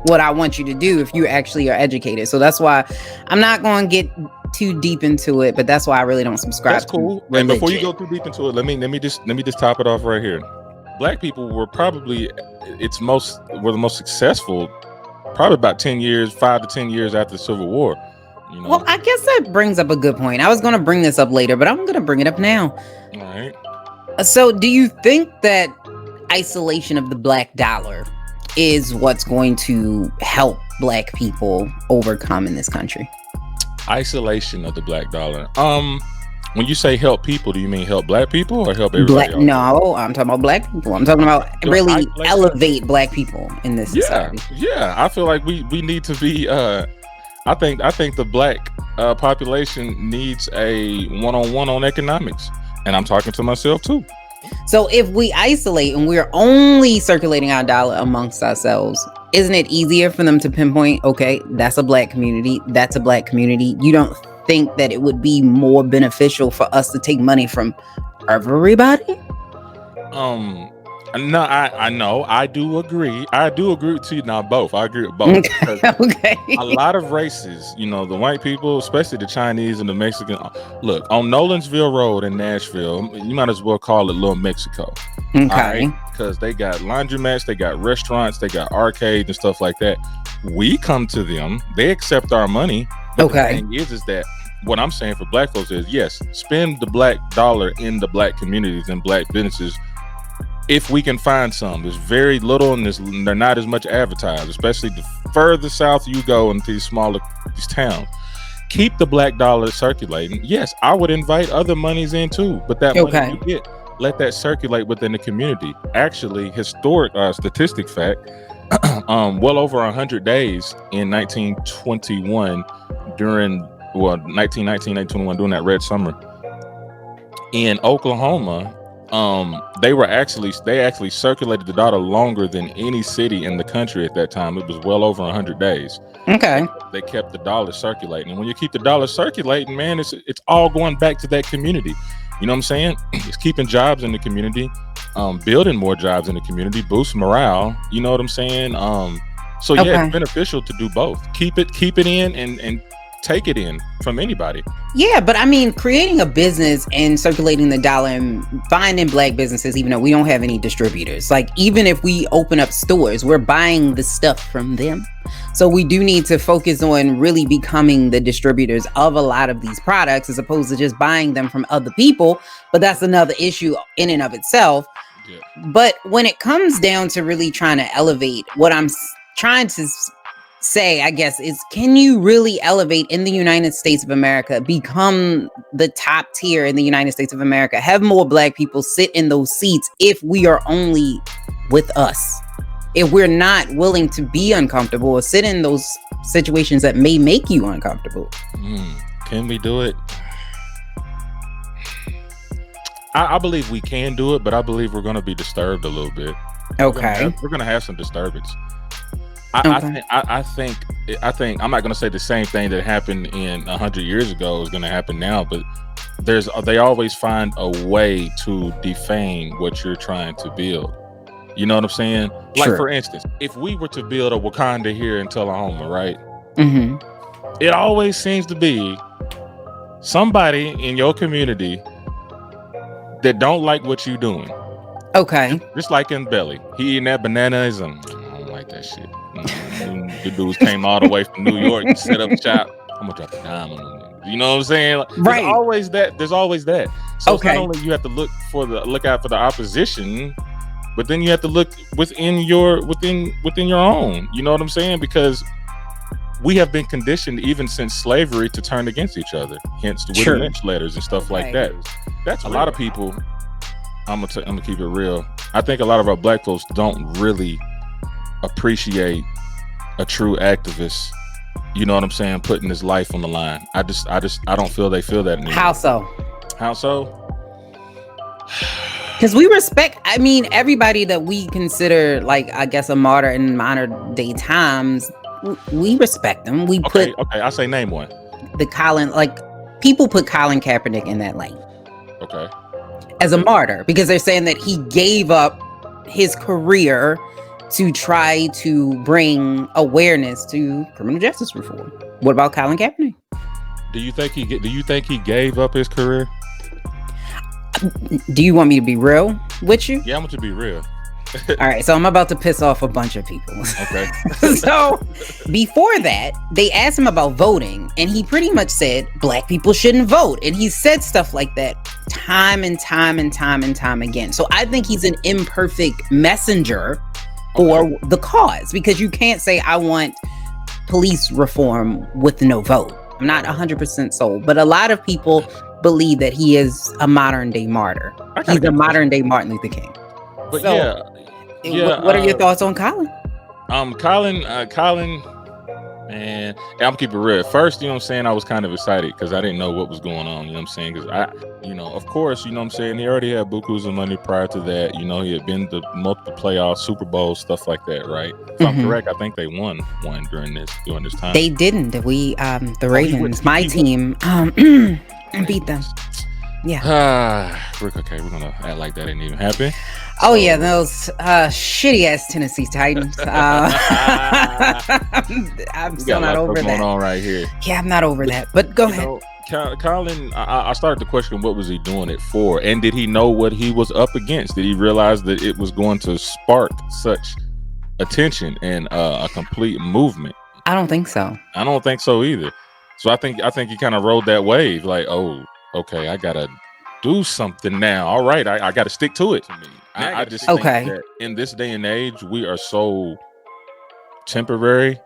what I want you to do if you actually are educated. So that's why I'm not gonna get too deep into it, but that's why I really don't subscribe. That's cool. And before you go too deep into it, let me just top it off right here. Black people were probably the most successful, probably about 5 to 10 years after the Civil War. Well, I guess that brings up a good point. I was going to bring this up later, but I'm going to bring it up now. All right. So do you think that isolation of the black dollar is what's going to help black people overcome in this country? Isolation of the black dollar. When you say help people, do you mean help black people or help everybody else? No, I'm talking about black people. I'm talking about really elevate black people in this society. Yeah. I feel like we need to be. I think the black population needs a one-on-one on economics, and I'm talking to myself too. So if we isolate and we're only circulating our dollar amongst ourselves, isn't it easier for them to pinpoint? Okay, that's a black community. That's a black community. You don't think that it would be more beneficial for us to take money from everybody? No, I know. I do agree with you now. Both. I agree with both. Okay. A lot of races, the white people, especially the Chinese and the Mexican. Look, on Nolensville Road in Nashville, you might as well call it Little Mexico. Okay. Because they got laundromats, they got restaurants, they got arcades and stuff like that. We come to them, they accept our money. But the thing is that what I'm saying for black folks is, yes, spend the black dollar in the black communities and black businesses if we can find some. There's very little and they're not as much advertised, especially the further south you go into these towns. Keep the black dollar circulating. Yes, I would invite other monies in too, but that money you get, let that circulate within the community. Actually, historic statistic fact, well over 100 days in 1921 during 1919, 1921 during that Red Summer in Oklahoma, they actually circulated the dollar longer than any city in the country at that time. It was well over 100 days. Okay. They kept the dollar circulating, and when you keep the dollar circulating, man, it's all going back to that community. You know what I'm saying? It's keeping jobs in the community, building more jobs in the community, boost morale. You know what I'm saying? So yeah, Okay. it's beneficial to do both. Keep it in and take it in from anybody. Yeah, but I mean, creating a business and circulating the dollar and finding black businesses, even though we don't have any distributors, like even if we open up stores, we're buying the stuff from them. So we do need to focus on really becoming the distributors of a lot of these products as opposed to just buying them from other people. But that's another issue in and of itself. Yeah. But when it comes down to really trying to elevate, what I'm trying to say, I guess, is can you really elevate in the United States of America, become the top tier in the United States of America, have more black people sit in those seats if we are only with us? If we're not willing to be uncomfortable or sit in those situations that may make you uncomfortable. Can we do it? I believe we can do it, but I believe we're going to be disturbed a little bit. Okay. We're going to have some disturbance. Okay. I think I'm not going to say the same thing that happened in 100 years ago is going to happen now, but they always find a way to defame what you're trying to build. You know what I'm saying? Like, for instance, if we were to build a Wakanda here in Tullahoma, right? Mm-hmm. It always seems to be somebody in your community that don't like what you're doing. Okay. Just like in Belly. He eating that bananas and I don't like that shit. The dudes came all the way from New York and set up shop. I'm gonna drop a dime on them. You know what I'm saying? Like, right. There's always that. So okay. It's not only you have to look out for the opposition, but then you have to look within your own. You know what I'm saying? Because we have been conditioned even since slavery to turn against each other. Hence the Willie Lynch letters and stuff like that. That's a lot of people. I'm gonna keep it real. I think a lot of our black folks don't really appreciate a true activist. You know what I'm saying? Putting his life on the line. I don't feel they feel that anymore. How so? Because we respect, I mean, everybody that we consider, like, I guess, a martyr in modern day times, we respect them. Okay, I say name one. People put Colin Kaepernick in that lane. Okay. As a martyr, because they're saying that he gave up his career to try to bring awareness to criminal justice reform. What about Colin Kaepernick? Do you think he gave up his career? Do you want me to be real with you? Yeah, I want to be real. All right, so I'm about to piss off a bunch of people. Okay. So before that, they asked him about voting, and he pretty much said black people shouldn't vote. And he said stuff like that time and time again. So I think he's an imperfect messenger for the cause, because you can't say I want police reform with no vote. I'm not 100% sold, but a lot of people believe that he is a modern day martyr. He's a modern day Martin Luther King. But so, yeah. What are your thoughts on Colin? Colin, man, I'm gonna keep it real. First, you know what I'm saying, I was kind of excited because I didn't know what was going on. You know what I'm saying? Because of course, you know what I'm saying, he already had bukus of money prior to that. You know, he had been to multiple playoffs, Super Bowls, stuff like that, right? If I'm correct, I think they won one during this time. They didn't. We the Ravens, my team, beat them. Yeah. Okay, we're gonna act like that didn't even happen. Oh yeah, those shitty ass Tennessee Titans. I'm still not over that. Going on right here. Yeah, I'm not over that. But go ahead. Colin, I started to question what was he doing it for, and did he know what he was up against? Did he realize that it was going to spark such attention and a complete movement? I don't think so. I don't think so either. So I think he kind of rode that wave, like, oh, okay, I gotta do something now. All right, I gotta stick to it. I just think that in this day and age, we are so temporary.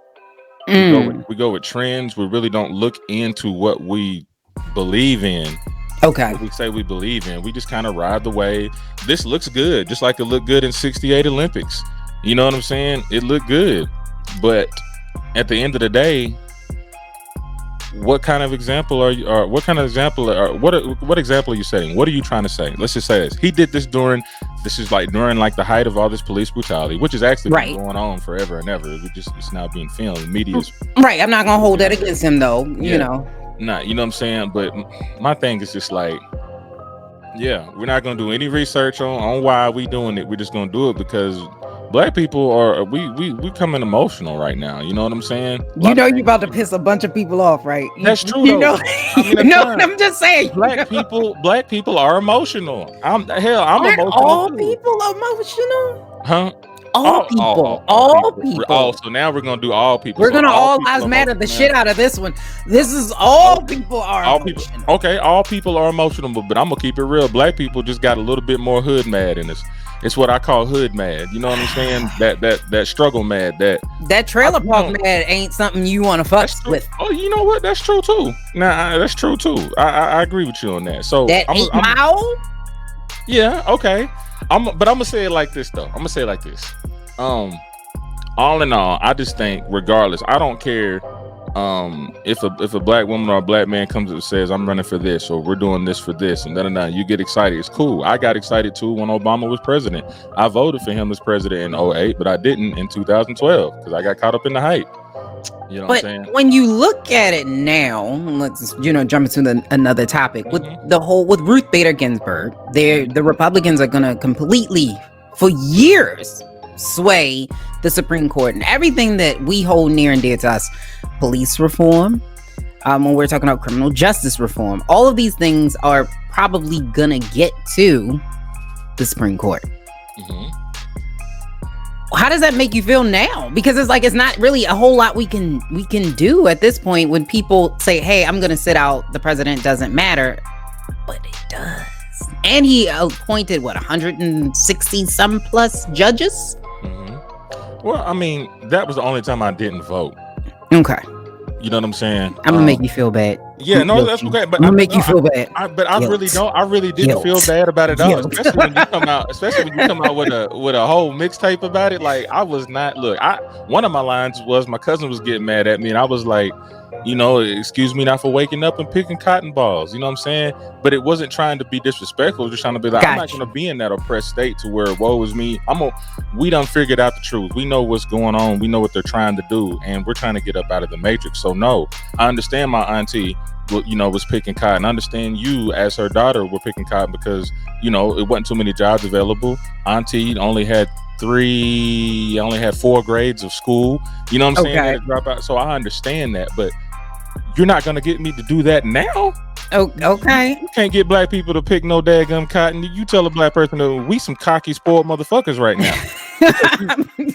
We go with trends. We really don't look into what we believe in Okay. what we say we believe in. We just kind of ride the wave. This looks good, just like it looked good in '68 Olympics. You know what I'm saying? It looked good, but at the end of the day, what kind of example are you? Or what kind of example? Or what example are you setting? What are you trying to say? Let's just say this. He did this during. This is like during like the height of all this police brutality, which is actually been going on forever and ever. It's now being filmed. Media's right. I'm not gonna hold that against him though. You know. Nah, you know what I'm saying. But my thing is just like, yeah, we're not gonna do any research on why we doing it. We're just gonna do it because Black people are we coming emotional right now. You know what I'm saying? You know you're about to piss a bunch of people off, right? That's true. You know, I'm just saying. Black people are emotional. I'm emotional. All too. people emotional? Huh? All people. Oh, so now we're gonna do all people. We're gonna all lives matter the shit out of this one. This is all people are emotional. People. Okay, all people are emotional, but I'm gonna keep it real. Black people just got a little bit more hood mad in us. It's what I call hood mad. You know what I'm saying? That struggle mad. That trailer park mad ain't something you want to fuck with. Oh, you know what? That's true too. Nah, that's true too. I agree with you on that. So that 8 Mile. Yeah. Okay. But I'm gonna say it like this though. I'm gonna say it like this. All in all, I just think regardless, I don't care. If a Black woman or a Black man comes and says I'm running for this or we're doing this for this and then you get excited. It's cool. I got excited too when Obama was president. I voted for him as president in 2008, but I didn't in 2012 because I got caught up in the hype. You know what I'm saying? When you look at it now, let's jump into another topic with with Ruth Bader Ginsburg. The Republicans are gonna completely for years sway the Supreme Court and everything that we hold near and dear to us. Police reform, when we're talking about criminal justice reform, all of these things are probably gonna get to the Supreme Court. How does that make you feel now? Because it's not really a whole lot we can do at this point when people say, hey, I'm gonna sit out, the president doesn't matter, but it does. And he appointed 160 some plus judges. Well, I mean, that was the only time I didn't vote. Okay. You know what I'm saying? I'm gonna make you feel bad. Yeah, no, that's okay. But I'm gonna make you feel bad. I really don't. I really didn't feel bad about it all. Especially when you come out with a whole mixtape about it. Like I was not. Look, one of my lines was my cousin was getting mad at me, and I was like, excuse me not for waking up and picking cotton balls. You know what I'm saying? But it wasn't trying to be disrespectful. It was just trying to be like, I'm not going to be in that oppressed state to where woe is me. We done figured out the truth. We know what's going on. We know what they're trying to do, and we're trying to get up out of the matrix. So no, I understand my auntie, was picking cotton. I understand you as her daughter were picking cotton because it wasn't too many jobs available. Auntie only had 4 grades of school. You know what I'm saying? Drop out. So I understand that, but you're not gonna get me to do that now. Oh, okay. You can't get Black people to pick no daggum cotton. You tell a Black person that we some cocky, spoiled motherfuckers right now.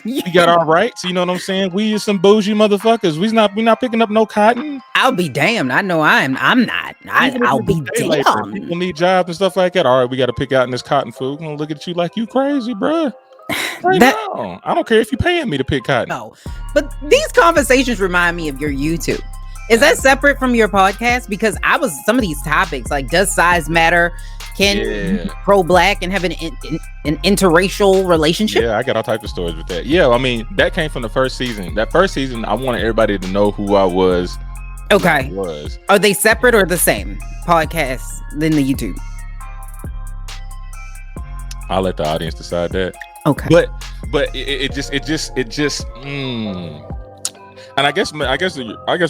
We got our rights. You know what I'm saying? We is some bougie motherfuckers. We not picking up no cotton. I'll be damned. I know I'm not. I'll be damned. People need jobs and stuff like that. All right, we got to pick out in this cotton food. We're gonna look at you like you crazy, bruh. No, I don't care if you're paying me to pick cotton. No, but these conversations remind me of your YouTube. Is that separate from your podcast? Because some of these topics, like does size matter? Can you be pro-Black and have an interracial relationship? Yeah, I got all types of stories with that. Yeah, I mean, that came from the first season. That first season, I wanted everybody to know who I was. Okay. Are they separate or the same podcasts than the YouTube? I'll let the audience decide that. Okay. But it just. And I guess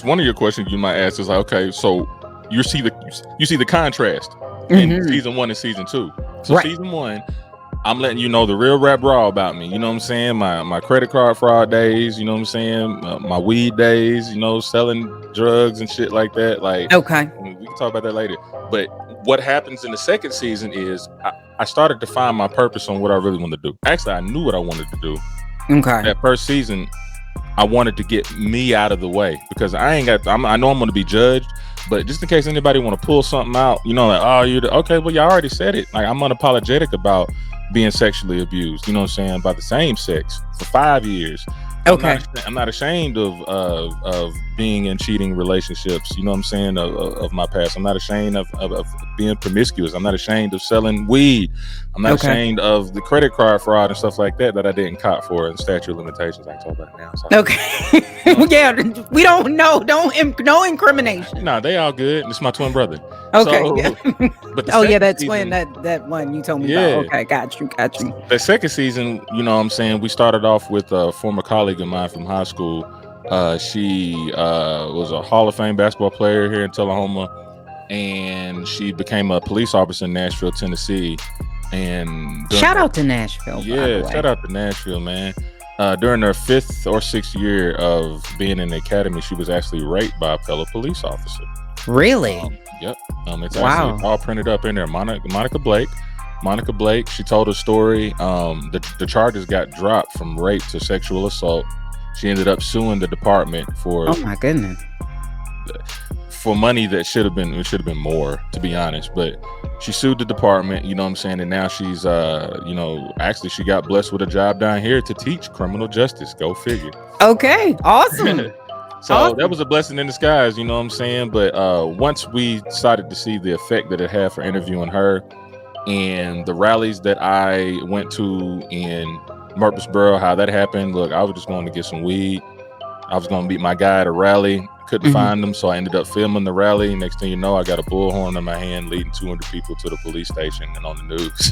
one of your questions you might ask is like, okay, so you see the contrast in season 1 and season 2. So season 1, I'm letting you know the real rap raw about me. You know what I'm saying? My credit card fraud days. You know what I'm saying? My weed days. Selling drugs and shit like that. Like, okay, we can talk about that later. But what happens in the second season is I started to find my purpose on what I really wanted to do. Actually, I knew what I wanted to do. Okay. That first season, I wanted to get me out of the way because I know I'm going to be judged, but just in case anybody want to pull something out, like, oh, okay, well, y'all already said it. Like, I'm unapologetic about being sexually abused, you know what I'm saying, by the same sex for 5 years. Okay. I'm not ashamed of being in cheating relationships. You know what I'm saying? Of my past. I'm not ashamed of being promiscuous. I'm not ashamed of selling weed. I'm not ashamed of the credit card fraud and stuff like that I didn't cop for, and statute of limitations. I can talk about it now. So. Okay. Yeah, we don't know. No incrimination. No, they all good. It's my twin brother. Okay. So, Yeah. but that season, twin, that one you told me Yeah. about. Okay, got you. The second season, you know what I'm saying, we started off with a former colleague of mine from high school. She was a Hall of Fame basketball player here in Tullahoma, and she became a police officer in Nashville, Tennessee. And shout out to Nashville. Yeah, shout out to Nashville, man. During her 5th or 6th year of being in the academy, she was actually raped by a fellow police officer. Really? Yep. It's actually all printed up in there. Monica Blake. She told her story. The charges got dropped from rape to sexual assault. She ended up suing the department for. Oh my goodness. For money that should have been more, to be honest, but she sued the department, you know what I'm saying, and now she's actually she got blessed with a job down here to teach criminal justice. Go figure. Okay, awesome. So that was a blessing in disguise, you know what I'm saying. But once we started to see the effect that it had for interviewing her and the rallies that I went to in Murfreesboro, how that happened. Look, I was just going to get some weed. I was going to meet my guy at a rally. Couldn't find them, so I ended up filming the rally. Next thing you know, I got a bullhorn in my hand leading 200 people to the police station and on the news.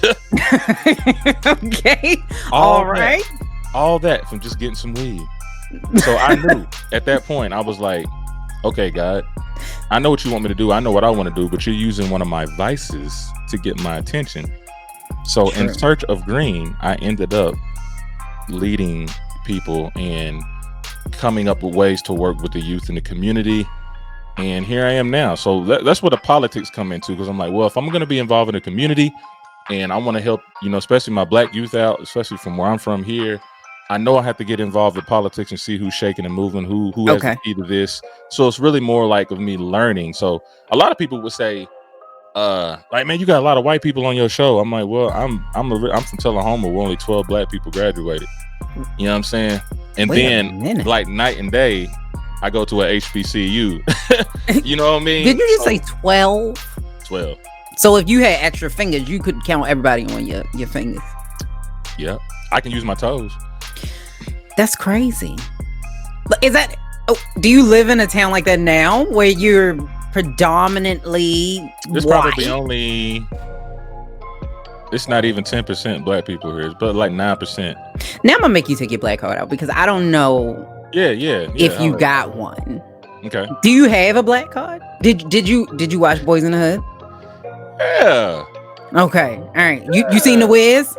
Okay. All right. All that from just getting some weed. So I knew at that point, I was like, okay, God, I know what you want me to do. I know what I want to do, but you're using one of my vices to get my attention. So in search of green, I ended up leading people and coming up with ways to work with the youth in the community, and here I am now. So that's where the politics come into, because I'm like, well, if I'm going to be involved in the community and I want to help, especially my black youth out, especially from where I'm from here, I know I have to get involved with politics and see who's shaking and moving, who has the key to this. So it's really more like of me learning. So a lot of people would say, like, man, you got a lot of white people on your show. I'm like, well, I'm from Tullahoma, where only 12 black people graduated. You know what I'm saying? And then, like, night and day, I go to a HBCU. You know what I mean? Did you just say 12? 12. So if you had extra fingers, you could count everybody on your fingers. Yep. I can use my toes. That's crazy. Is that... Oh, do you live in a town like that now, where you're predominantly There's white? probably only... It's not even 10% black people here, but like 9%. Now I'm gonna make you take your black card out, because I don't know if you got one. Okay. Do you have a black card? Did you watch Boys in the Hood? Yeah. Okay. All right. You seen The Wiz?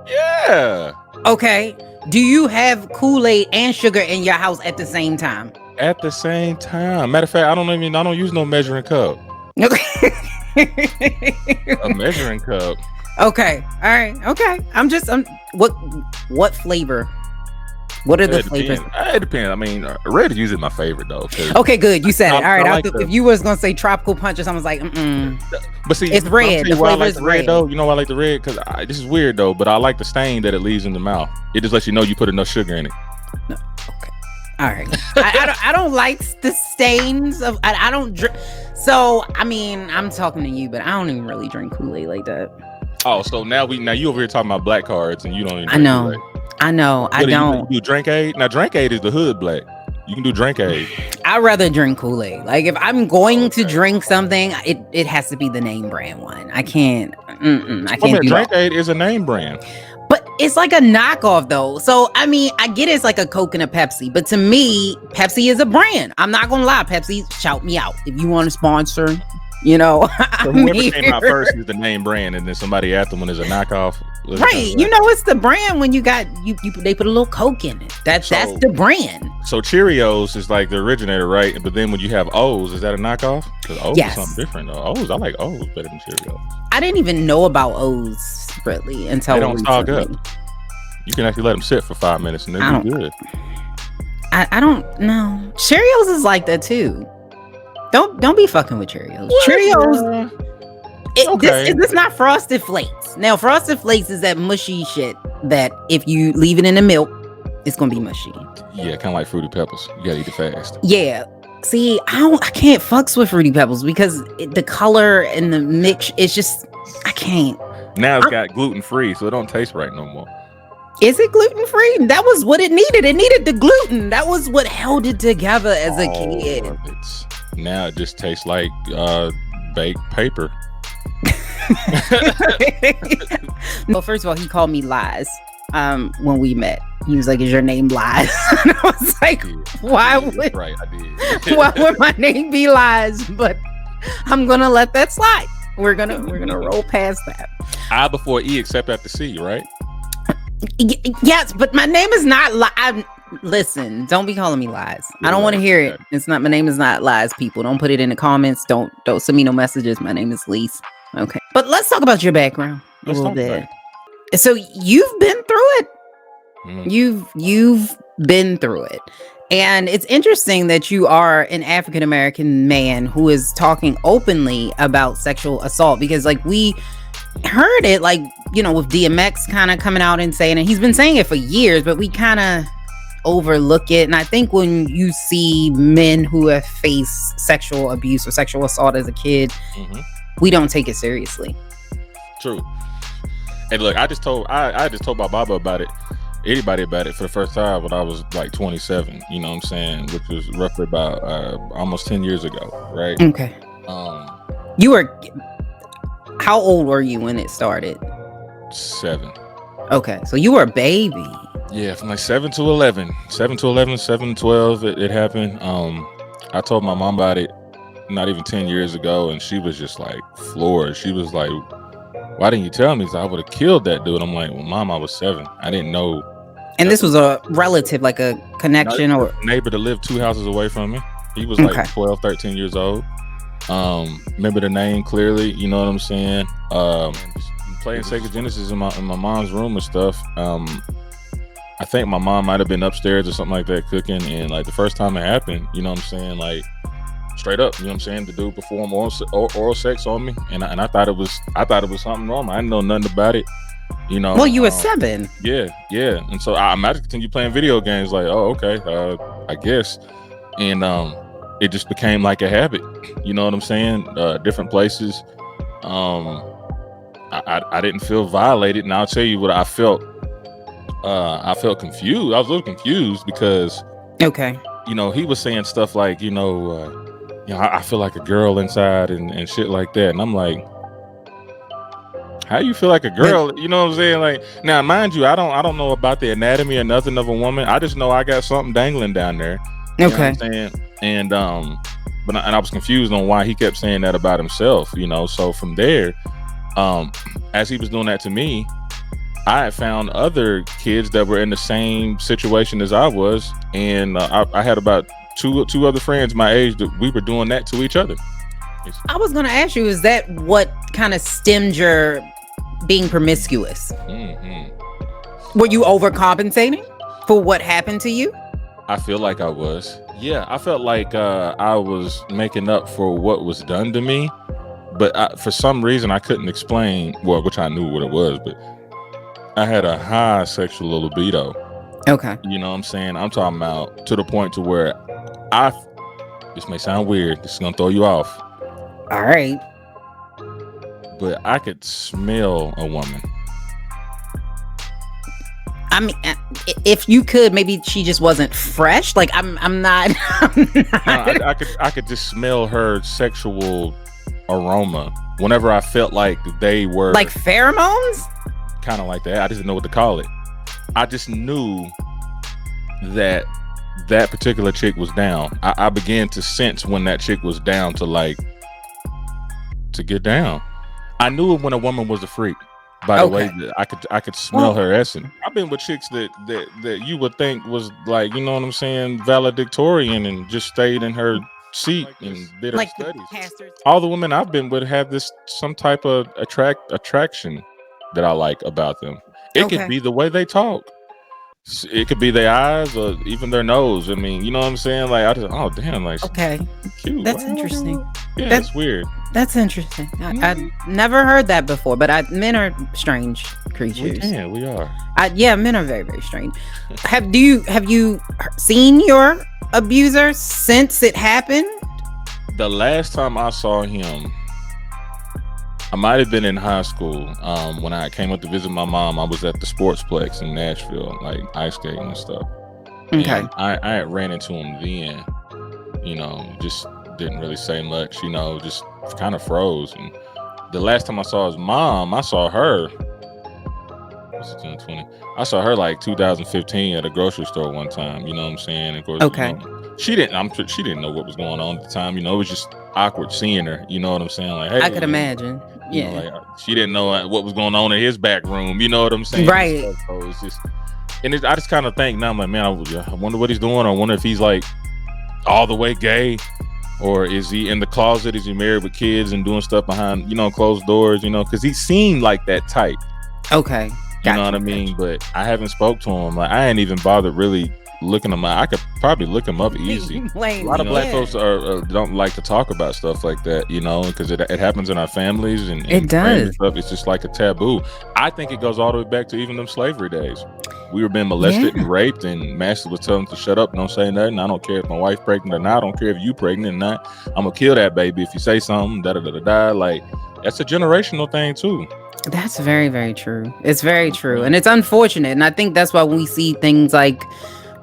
Yeah. Okay. Do you have Kool-Aid and sugar in your house at the same time? At the same time. Matter of fact, I don't use no measuring cup. Okay. A measuring cup. Okay. All right. Okay. What flavor? What are the flavors? It depends. I mean, red is usually my favorite though. Okay, good. You said it. All right. Like if you was gonna say tropical punch or something, I was like, But see, it's red. The flavor is red though. You know why I like the red? Because this is weird though, but I like the stain that it leaves in the mouth. It just lets you know you put enough sugar in it. No. Okay. All right. I don't like the stains of. I don't drink. So I mean, I'm talking to you, but I don't even really drink Kool-Aid like that. Oh, so now you over here talking about black cards and you don't even I know. Kool-Aid. I know. I don't. You do drink aid? Now drink aid is the hood black. You can do drink aid. I'd rather drink Kool-Aid. Like if I'm going to drink something, it has to be the name brand one. I can't. I can't do drink that. aid is a name brand. But it's like a knockoff though. So I mean, I get it's like a Coke and a Pepsi, but to me, Pepsi is a brand. I'm not gonna lie, Pepsi, shout me out if you want to sponsor. So whoever came out first is the name brand, and then somebody after one is a knockoff. Right. It's the brand when you got they put a little Coke in it. That's the brand. So Cheerios is like the originator, right? But then when you have O's, is that a knockoff? Because O's is something different though. O's, I like O's better than Cheerios. I didn't even know about O's really until they don't stock up. You can actually let them sit for 5 minutes and they'll be good. I don't know. Cheerios is like that too. Don't be fucking with Cheerios. What? Cheerios. This not Frosted Flakes. Now Frosted Flakes is that mushy shit that if you leave it in the milk, it's gonna be mushy. Yeah, kind of like Fruity Pebbles. You gotta eat it fast. Yeah. See, I can't fucks with Fruity Pebbles because the color and the mix, it's just, I can't. Now it's got gluten free, so it don't taste right no more. Is it gluten free? That was what it needed. It needed the gluten. That was what held it together as a kid. Now it just tastes like baked paper. Well, first of all, he called me Lies when we met. He was like, "Is your name Lies?" And I was like, "Why would right? I did. why would my name be Lies?" But I'm gonna let that slide. We're gonna roll past that. I before E except after C, right? Yes, but my name is not Listen, don't be calling me Lies. I don't want to hear it. It's not. My name is not Lies. People, don't put it in the comments. Don't send me no messages. My name is Lise. Okay, but let's talk about your background a little bit. So you've been through it. You've been through it, and it's interesting that you are an African American man who is talking openly about sexual assault, because like we heard it, like, you know, with DMX kind of coming out and saying it. He's been saying it for years, but we kind of overlook it. And I think when you see men who have faced sexual abuse or sexual assault as a kid, we don't take it seriously. True. And look, I just told my Baba about it, anybody about it, for the first time when I was like 27, you know what I'm saying, which was roughly about almost 10 years ago, right? Okay. You were, how old were you when it started? 7. Okay, so you were a baby. Yeah, from like 7 to 11, 7 to 12, it happened. I told my mom about it not even 10 years ago, and she was just like floored. She was like, "Why didn't you tell me? So I would have killed that dude." I'm like, "Well, Mom, I was 7. I didn't know." And this was a relative, like a connection or neighbor that lived 2 houses away from me. He was like 12, 13 years old. Remember the name clearly, you know what I'm saying? Just playing Sega Genesis in my mom's room and stuff. I think my mom might have been upstairs or something like that cooking, and like the first time it happened, you know what I'm saying, like straight up, you know what I'm saying, the dude performed oral sex on me, and I thought it was something normal. I didn't know nothing about it, you know. Well, you were 7. Yeah, and so I might continue playing video games, like, oh, okay, I guess, and it just became like a habit, you know what I'm saying? Different places. I didn't feel violated, and I'll tell you what I felt. I felt confused. I was a little confused because, you know, he was saying stuff like, you know, I feel like a girl inside and shit like that. And I'm like, how you feel like a girl? You know what I'm saying? Like, now, mind you, I don't know about the anatomy or nothing of a woman. I just know I got something dangling down there. You know what I'm saying? And but I was confused on why he kept saying that about himself, you know. So from there, as he was doing that to me, I had found other kids that were in the same situation as I was, and I had about two other friends my age that we were doing that to each other. I was gonna ask you, is that what kind of stemmed your being promiscuous? Were you overcompensating for what happened to you? I feel like I was. Yeah, I felt like I was making up for what was done to me, but for some reason I couldn't explain, well, which I knew what it was, but I had a high sexual libido. Okay. You know what I'm saying? I'm talking about to the point to where this may sound weird, this is gonna throw you off. All right. But I could smell a woman. I mean, if you could, maybe she just wasn't fresh. Like I'm not. No, I could just smell her sexual aroma whenever I felt like they were like pheromones. Kind of like that. I just didn't know what to call it. I just knew that particular chick was down. I began to sense when that chick was down to get down. I knew when a woman was a freak by the way that I could smell her essence. I've been with chicks that you would think was like, you know what I'm saying, valedictorian and just stayed in her seat and did her studies. All the women I've been with have this some type of attraction that I like about them. It could be the way they talk. It could be their eyes or even their nose. I mean, you know what I'm saying? Like, I just, oh damn, like, okay, cute. That's interesting. Yeah, That's it's weird. That's interesting. I never heard that before, but men are strange creatures. We are. Men are very, very strange. Have you seen your abuser since it happened? The last time I saw him, I might have been in high school. When I came up to visit my mom, I was at the Sportsplex in Nashville, like ice skating and stuff. Okay. And I had ran into him then. Just didn't really say much. Just kind of froze. And the last time I saw his mom, I saw her. What's it, 2020? I saw her like 2015 at a grocery store one time. You know what I'm saying? Of course, Okay. She didn't know what was going on at the time. It was just awkward seeing her. You know what I'm saying? Like, hey, I could imagine. Yeah. Like she didn't know what was going on in his back room. You know what I'm saying? Right. So it's just, I just kind of think now, I'm like, man, I wonder what he's doing. I wonder if he's like all the way gay, or is he in the closet? Is he married with kids and doing stuff behind, closed doors? Because he seemed like that type. Okay. You know what I mean? But I haven't spoke to him. Like, I ain't even bothered really looking him up. I could probably look him up easy. A lot of black folks don't like to talk about stuff like that, because it happens in our families and it does. Stuff. It's just like a taboo. I think it goes all the way back to even them slavery days. We were being molested and raped, and master was telling them to shut up, don't say nothing. I don't care if my wife pregnant or not. I don't care if you pregnant or not. I'm gonna kill that baby if you say something. Like, that's a generational thing too. That's very, very true. It's very true, and it's unfortunate. And I think that's why when we see things like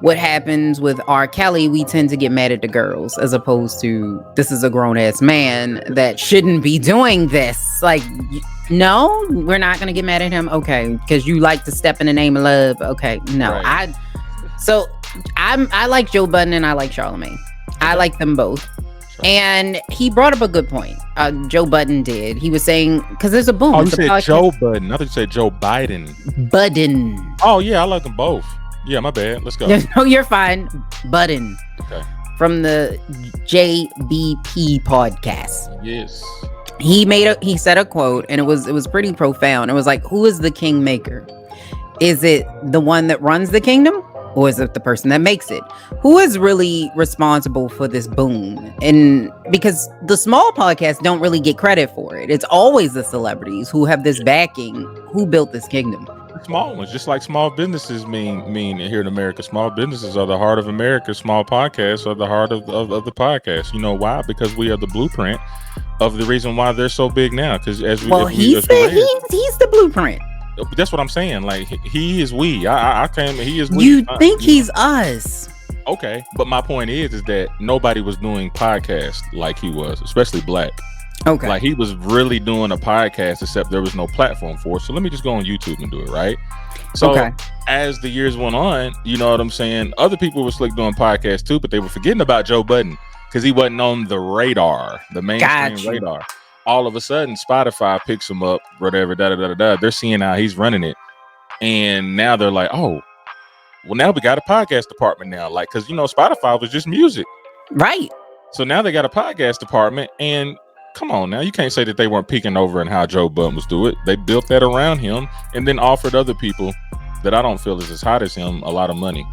what happens with R. Kelly, we tend to get mad at the girls, as opposed to, this is a grown-ass man that shouldn't be doing this. Like, no, we're not going to get mad at him. Okay, because you like to step in the name of love. Okay, no. Right. I like Joe Budden and I like Charlamagne. I like them both. And he brought up a good point. Joe Budden did. He was saying, because there's a boom. Oh, you said Joe Budden. I thought you said Joe Biden. Budden. Oh, yeah, I like them both. Yeah, my bad. Let's go. No, you're fine. Budden. Okay. From the JBP podcast. Yes. He said a quote, and it was pretty profound. It was like, who is the kingmaker? Is it the one that runs the kingdom, or is it the person that makes it? Who is really responsible for this boom? And because the small podcasts don't really get credit for it. It's always the celebrities who have this backing, who built this kingdom. Small ones, just like small businesses mean here in America. Small businesses are the heart of America. Small podcasts are the heart of the podcast. You know why? Because we are the blueprint of the reason why they're so big now. Because he's the blueprint. That's what I'm saying. Like, he is we. I came. He is we. You think he's us? Okay, but my point is that nobody was doing podcasts like he was, especially black. Okay. Like, he was really doing a podcast, except there was no platform for it. So let me just go on YouTube and do it, right? So as the years went on, you know what I'm saying? Other people were slick doing podcasts too, but they were forgetting about Joe Budden because he wasn't on the radar, the mainstream radar. All of a sudden, Spotify picks him up, whatever, They're seeing how he's running it. And now they're like, oh, well, now we got a podcast department now. Like, because, Spotify was just music. Right. So now they got a podcast department, and come on now, you can't say that they weren't peeking over and how Joe Budden was doing it. They built that around him and then offered other people that I don't feel is as hot as him a lot of money.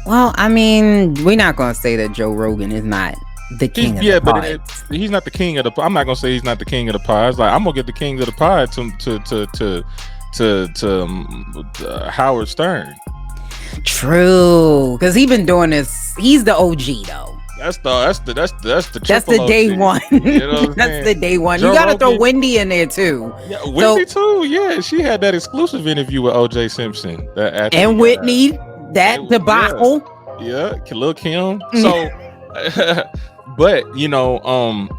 Well, I mean, we're not going to say that Joe Rogan is not the king of the pod. But he's not the king of the pod. I'm not going to say he's not the king of the pod. It's like, I'm going to get the king of the pod to Howard Stern. True, because he's been doing this. He's the OG though. That's the day OG. one. You know That's the day one. Joe You gotta Rogan, throw Wendy in there too. Yeah, Wendy too. Yeah, she had that exclusive interview with O.J. Simpson. And Whitney, that debacle. Yeah, Lil Kim. So, but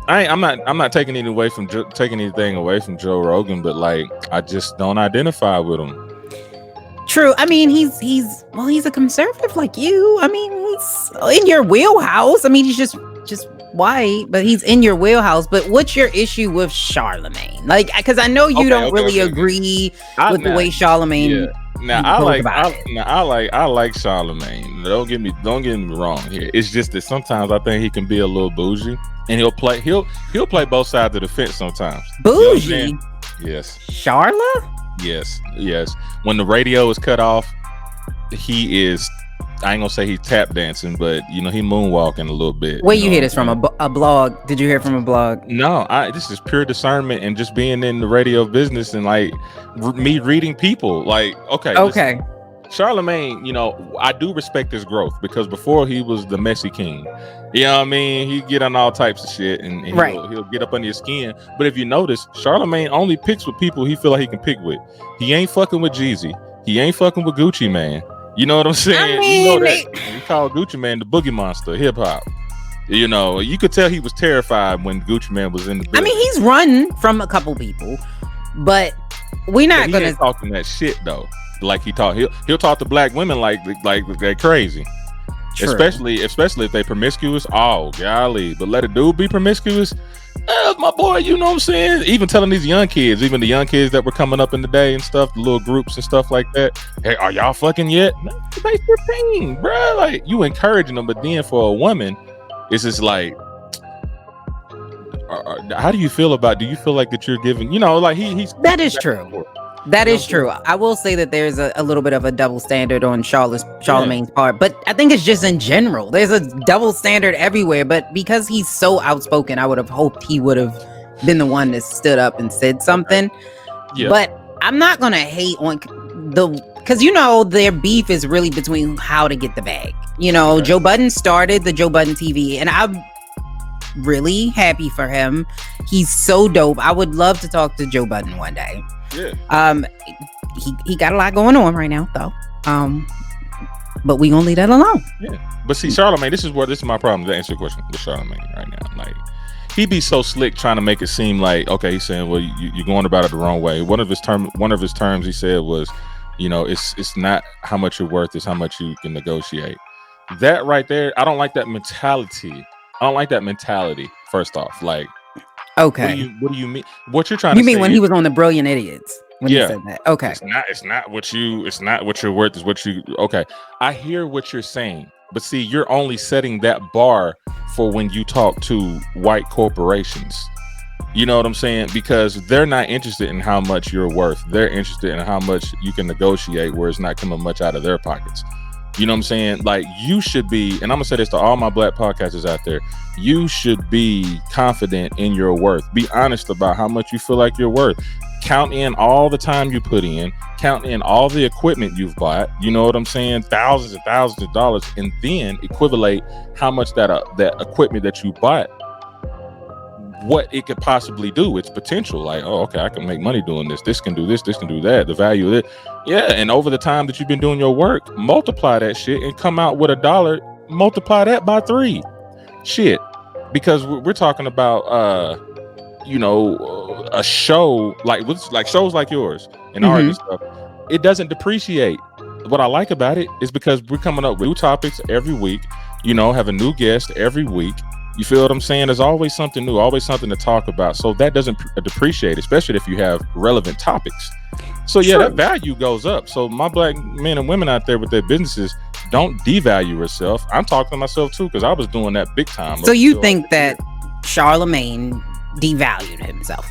I'm not taking anything away from Joe Rogan, but like, I just don't identify with him. True. I mean, he's a conservative like you. I mean, he's in your wheelhouse. I mean, he's just white, but he's in your wheelhouse. But what's your issue with Charlamagne? Like, because I know you don't really agree with the way Charlamagne. Yeah. I like Charlamagne. Don't get me wrong here. It's just that sometimes I think he can be a little bougie, and he'll play both sides of the fence sometimes. Bougie. Yes. Charla? Yes. When the radio is cut off, he is I ain't gonna say he's tap dancing, but you know, he moonwalking a little bit. Where you hear this from? A blog? Did you hear from a blog? No, this is pure discernment and just being in the radio business and like me reading people. Like, okay. Listen, Charlemagne, you know, I do respect his growth because before he was the messy king. You know what I mean? He get on all types of shit and he'll get up under your skin. But if you notice, Charlemagne only picks with people he feel like he can pick with. He ain't fucking with Jeezy. He ain't fucking with Gucci Mane. You know what I'm saying? You know that he called Gucci Mane the boogie monster, hip hop. You know, you could tell he was terrified when Gucci Mane was in the building. I mean, he's run from a couple people, but we're not gonna talking that shit though. Like he'll talk to black women like they're crazy. True. Especially if they promiscuous. Oh golly, but let a dude be promiscuous. My boy, you know what I'm saying? Even telling these young kids, even the young kids that were coming up in the day and stuff, the little groups and stuff like that. Hey, are y'all fucking yet? No, they 15, bro. Like you encouraging them, but then for a woman, it's just like, how do you feel about? Do you feel like that you're giving? You know, like he's that is true. That is true. I will say that there's a little bit of a double standard on Charlemagne's part, but I think it's just in general. There's a double standard everywhere, but because he's so outspoken, I would have hoped he would have been the one that stood up and said something. Yeah. But I'm not going to hate on because you know, their beef is really between how to get the bag. You know, Joe Budden started the Joe Budden TV, and I'm really happy for him. He's so dope. I would love to talk to Joe Budden one day. Yeah. He got a lot going on right now though. But we gonna leave that alone. Yeah. But see, Charlemagne, this is my problem to answer your question with Charlemagne right now. Like he be so slick trying to make it seem like, okay, he's saying, well, you're going about it the wrong way. One of his terms he said was, you know, it's not how much you're worth, it's how much you can negotiate. That right there, I don't like that mentality. First off, like, okay, what do you mean? What you're trying to say? You mean when he was on the Brilliant Idiots? When he said that. Okay, it's not what you're worth. Is what you. Okay, I hear what you're saying, but see, you're only setting that bar for when you talk to white corporations. You know what I'm saying? Because they're not interested in how much you're worth. They're interested in how much you can negotiate, where it's not coming much out of their pockets. You know what I'm saying? Like you should be, and I'm gonna say this to all my black podcasters out there, you should be confident in your worth. Be honest about how much you feel like you're worth. Count in all the time you put in, count in all the equipment you've bought, you know what I'm saying? Thousands and thousands of dollars, and then equivalate how much that equipment that you bought, what it could possibly do, its potential. Like, oh, okay, I can make money doing this. This can do this. This can do that. The value of it. Yeah. And over the time that you've been doing your work, multiply that shit and come out with $1. Multiply that by 3. Shit. Because we're talking about, you know, a show like shows like yours and art and stuff. It doesn't depreciate. What I like about it is because we're coming up with new topics every week. You know, have a new guest every week. You feel what I'm saying? There's always something new, always something to talk about. So that doesn't depreciate, especially if you have relevant topics. So yeah, that value goes up. So my black men and women out there with their businesses, don't devalue yourself. I'm talking to myself too, because I was doing that big time. So you think that Charlemagne devalued himself?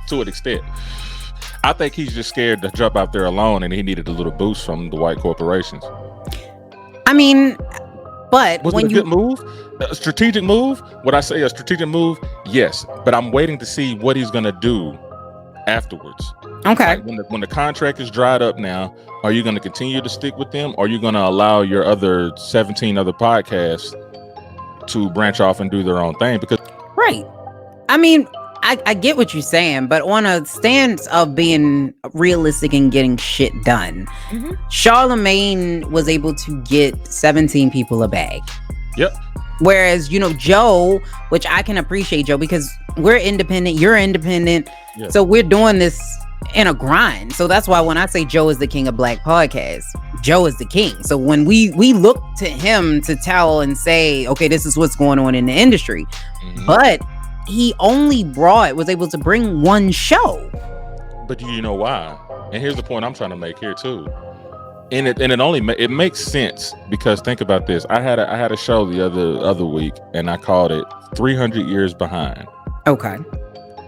To an extent. I think he's just scared to jump out there alone, and he needed a little boost from the white corporations. I mean, but was it a good move? A strategic move? Would I say a strategic move? Yes, but I'm waiting to see what he's gonna do afterwards. Okay. Like when the contract is dried up now, are you gonna continue to stick with them, or are you gonna allow your other 17 other podcasts to branch off and do their own thing? Because right. I mean, I get what you're saying, but on a stance of being realistic and getting shit done, Charlemagne was able to get 17 people a bag. Yep. Whereas, you know, Joe, which I can appreciate Joe, because we're independent, you're independent. Yep. So we're doing this in a grind. So that's why when I say Joe is the king of black podcasts, Joe is the king. So when we look to him to tell and say, okay, this is what's going on in the industry, but he only was able to bring one show. But do you know why? And here's the point I'm trying to make here too. And it makes sense, because think about this. I had a show the other week, and I called it 300 Years Behind. Okay.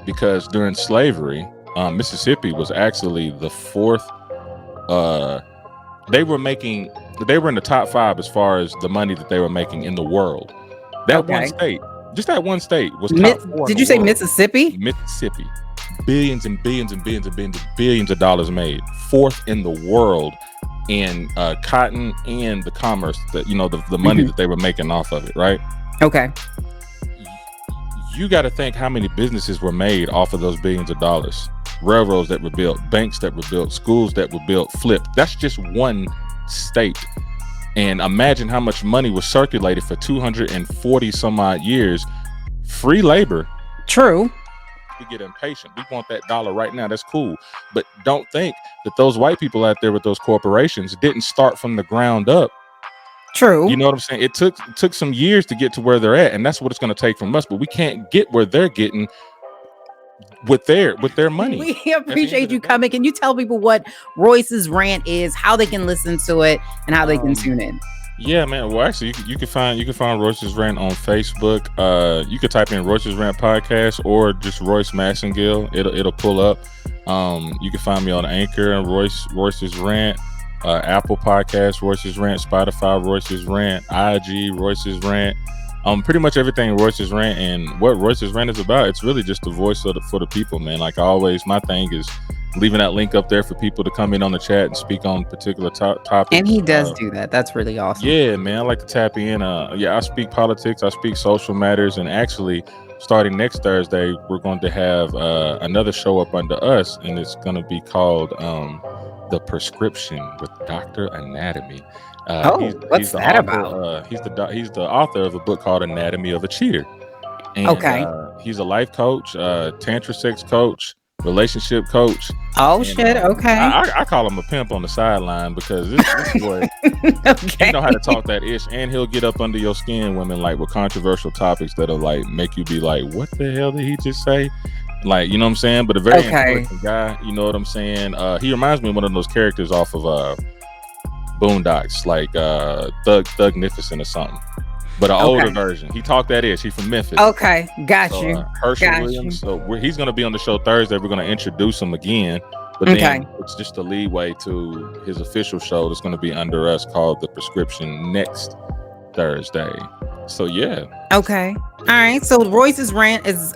Because during slavery, Mississippi was actually the fourth they were in the top 5 as far as the money that they were making in the world. That one state, just that one state was top 4. Did you say Mississippi? Mississippi. Billions and billions and billions and billions and billions of dollars made. 4th in the world in cotton and the commerce that, the money that they were making off of it, right? Okay. You got to think how many businesses were made off of those billions of dollars. Railroads that were built, banks that were built, schools that were built, flipped. That's just one state. And imagine how much money was circulated for 240 some odd years. Free labor. True. We get impatient. We want that dollar right now. That's cool. But don't think that those white people out there with those corporations didn't start from the ground up. True. You know what I'm saying? It took some years to get to where they're at, and that's what it's going to take from us. But we can't get where they're getting with their money. We appreciate you coming. Can you tell people what Royce's rant is, how they can listen to it, and how they can tune in? Yeah, man. Well, actually, you can find Royce's Rant on Facebook. You could type in Royce's Rant podcast or just Royce Massengill. It'll pull up. You can find me on Anchor and Royce's Rant, Apple Podcasts, Royce's Rant, Spotify, Royce's Rant, IG, Royce's Rant. Pretty much everything Royce's Rant, and what Royce's Rant is about, it's really just the voice for the people, man. Like always, my thing is leaving that link up there for people to come in on the chat and speak on particular topics. And he does do that. That's really awesome. Yeah, man. I like to tap in. I speak politics. I speak social matters. And actually, starting next Thursday, we're going to have another show up under us, and it's going to be called The Prescription with Dr. Anatomy. What's that about? He's the author of a book called Anatomy of a Cheater. And, he's a life coach, tantra sex coach, relationship coach. Okay. I call him a pimp on the sideline because this boy, he know how to talk that ish, and he'll get up under your skin, women, like with controversial topics that'll like make you be like, what the hell did he just say? Like, you know what I'm saying? But a very intelligent guy, you know what I'm saying? He reminds me of one of those characters off of Boondocks, like Thugnificent or something, but an older version. He talked that ish. He's from Memphis. Okay, got you. Herschel Williams. So he's going to be on the show Thursday. We're going to introduce him again, but then it's just a leeway to his official show that's going to be under us called The Prescription next Thursday. So yeah. Okay. All right. So Royce's Rant is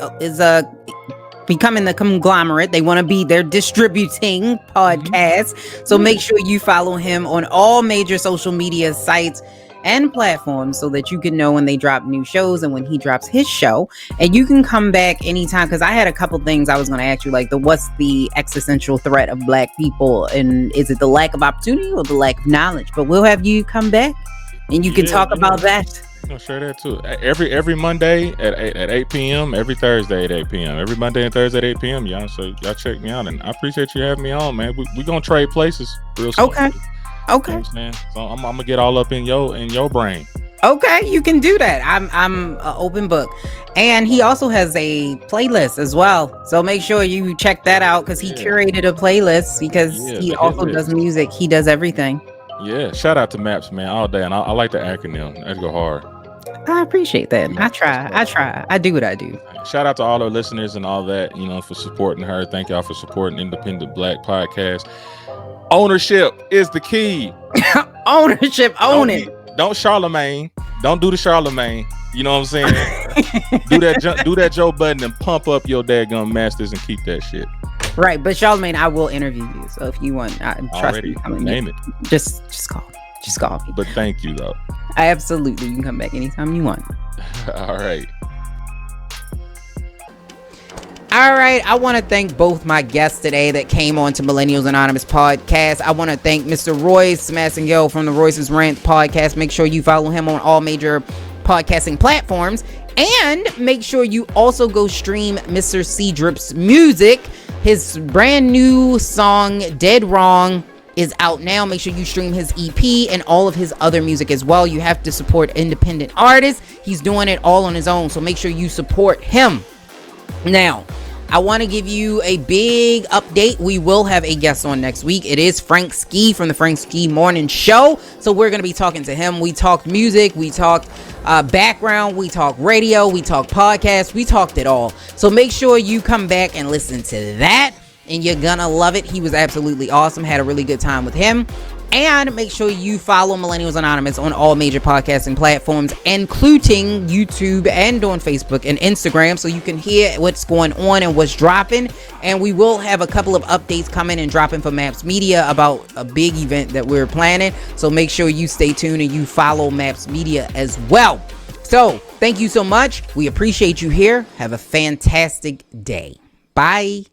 becoming the conglomerate. They're distributing podcasts. So make sure you follow him on all major social media sites and platforms so that you can know when they drop new shows and when he drops his show. And you can come back anytime, because I had a couple things I was going to ask you, like what's the existential threat of Black people, and is it the lack of opportunity or the lack of knowledge? But we'll have you come back and you can talk about that. I'll share that too. Every Monday at 8 p.m. Every Thursday at 8 p.m. Every Monday and Thursday at 8 p.m. Y'all, so y'all check me out, and I appreciate you having me on, man. We gonna trade places real soon. Okay. You know what, so I'm gonna get all up in your brain. Okay, you can do that. I'm an open book. And he also has a playlist as well. So make sure you check that out, because he curated a playlist, because he also does music. He does everything. Yeah, shout out to M.A.P.S, man, all day. And I like the acronym. I go hard. I appreciate that. I try. I do what I do. Shout out to all our listeners and all that, for supporting her. Thank y'all for supporting Independent Black Podcast. Ownership is the key. Ownership, own it. Don't Charlemagne. Don't do the Charlemagne. You know what I'm saying? do that Joe Budden and pump up your daggum masters and keep that shit. Right, but Charlemagne, I will interview you. So if you want, trust me. Name it. Just call me. Just call me. But thank you, though. Absolutely. You can come back anytime you want. All right. All right. I want to thank both my guests today that came on to Millennials Anonymous podcast. I want to thank Mr. Royce Massengill from the Royce's Rant podcast. Make sure you follow him on all major podcasting platforms. And make sure you also go stream Mr. C Drip's music. His brand new song, Dead Wrong, is out now. Make sure you stream his EP and all of his other music as well. You have to support independent artists. He's doing it all on his own, so make sure you support him. Now, I want to give you a big update. We will have a guest on next week. It is Frank Ski from the Frank Ski Morning Show. So we're going to be talking to him. We talked music. We talked background. We talked radio. We talked podcasts. We talked it all. So make sure you come back and listen to that, and you're going to love it. He was absolutely awesome. Had a really good time with him. And make sure you follow Millennials Anonymous on all major podcasting platforms, including YouTube and on Facebook and Instagram, so you can hear what's going on and what's dropping. And we will have a couple of updates coming and dropping for M.A.P.S Media about a big event that we're planning. So make sure you stay tuned and you follow M.A.P.S Media as well. So thank you so much. We appreciate you here. Have a fantastic day. Bye.